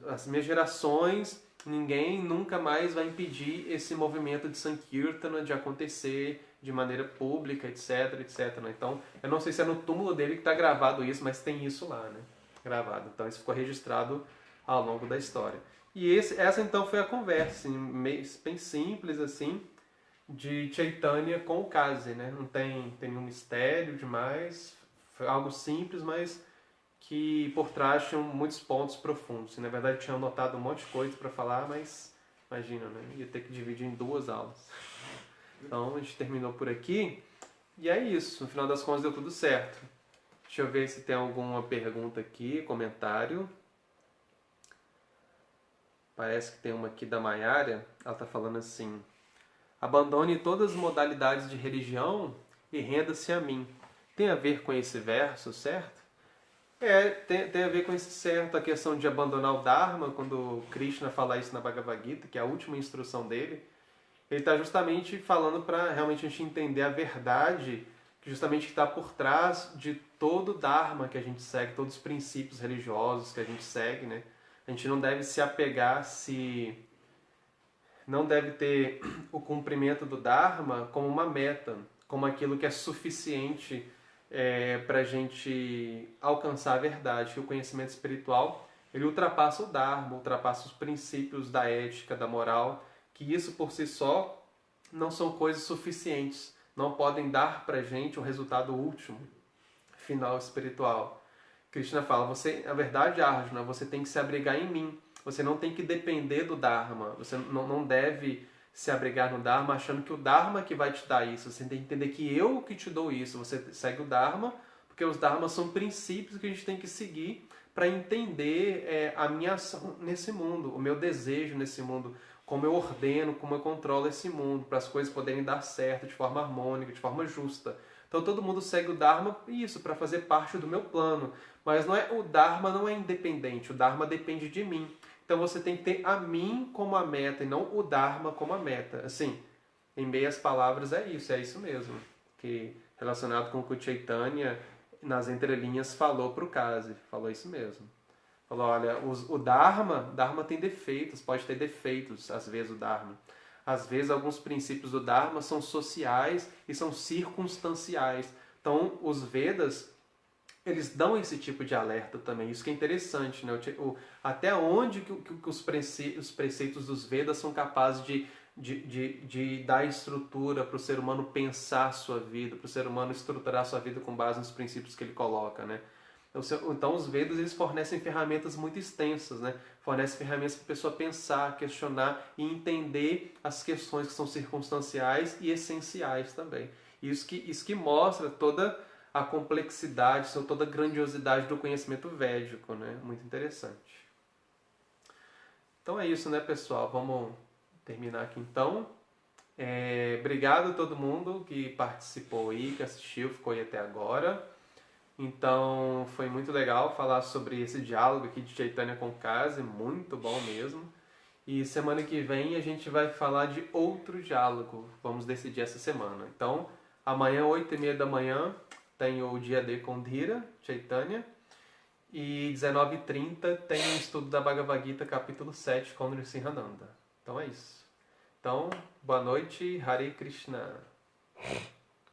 as minhas gerações, ninguém nunca mais vai impedir esse movimento de Sankirtana de acontecer de maneira pública, etc, etc. Né? Então, eu não sei se é no túmulo dele que está gravado isso, mas tem isso lá, né? Gravado. Então, isso ficou registrado ao longo da história. E essa então foi a conversa, assim, bem simples assim, de Chaitanya com o Kazi, né? Não tem nenhum mistério demais, foi algo simples, mas que por trás tinham muitos pontos profundos. Na verdade, tinham anotado um monte de coisa para falar, mas imagina, né? Ia ter que dividir em 2 aulas. Então a gente terminou por aqui e é isso. No final das contas deu tudo certo. Deixa eu ver se tem alguma pergunta aqui, comentário. Parece que tem uma aqui da Mayara, ela está falando assim, abandone todas as modalidades de religião e renda-se a mim. Tem a ver com esse verso, certo? Tem a ver com esse certo, a questão de abandonar o Dharma, quando Krishna fala isso na Bhagavad Gita, que é a última instrução dele, ele está justamente falando para realmente a gente entender a verdade que justamente está por trás de todo o Dharma que a gente segue, todos os princípios religiosos que a gente segue, né? A gente não deve se apegar, não deve ter o cumprimento do Dharma como uma meta, como aquilo que é suficiente para a gente alcançar a verdade, que o conhecimento espiritual ele ultrapassa o Dharma, ultrapassa os princípios da ética, da moral, que isso por si só não são coisas suficientes, não podem dar para a gente o resultado último, final espiritual. Krishna fala, a verdade, Arjuna, você tem que se abrigar em mim. Você não tem que depender do Dharma. Você não deve se abrigar no Dharma achando que o Dharma que vai te dar isso. Você tem que entender que eu que te dou isso. Você segue o Dharma, porque os Dharmas são princípios que a gente tem que seguir para entender a minha ação nesse mundo, o meu desejo nesse mundo, como eu ordeno, como eu controlo esse mundo, para as coisas poderem dar certo de forma harmônica, de forma justa. Então todo mundo segue o Dharma isso, para fazer parte do meu plano. Mas o Dharma não é independente, o Dharma depende de mim. Então você tem que ter a mim como a meta e não o Dharma como a meta. Assim, em meias palavras é isso mesmo. Que relacionado com o que o Chaitanya, nas entrelinhas, falou para o Kazi. Falou isso mesmo. Falou, olha, o Dharma tem defeitos, pode ter defeitos, às vezes, o Dharma. Às vezes, alguns princípios do Dharma são sociais e são circunstanciais. Então, os Vedas, eles dão esse tipo de alerta também. Isso que é interessante, né? Até onde que os preceitos dos Vedas são capazes de dar estrutura para o ser humano pensar a sua vida, para o ser humano estruturar a sua vida com base nos princípios que ele coloca, né? Então os Vedas eles fornecem ferramentas muito extensas, né? Fornecem ferramentas para a pessoa pensar, questionar e entender as questões que são circunstanciais e essenciais também. Isso que mostra toda a complexidade, toda a grandiosidade do conhecimento védico, né? Muito interessante. Então é isso, né, pessoal? Vamos terminar aqui então. Obrigado a todo mundo que participou aí, que assistiu, ficou aí até agora. Então foi muito legal falar sobre esse diálogo aqui de Chaitanya com Kazi, muito bom mesmo. E semana que vem a gente vai falar de outro diálogo, vamos decidir essa semana. Então, amanhã, 8h30 da manhã, tem o dia D com Dhira, Chaitanya. E 19h30 tem o estudo da Bhagavad Gita, capítulo 7, com Nrsimhananda. Então é isso. Então, boa noite, Hare Krishna.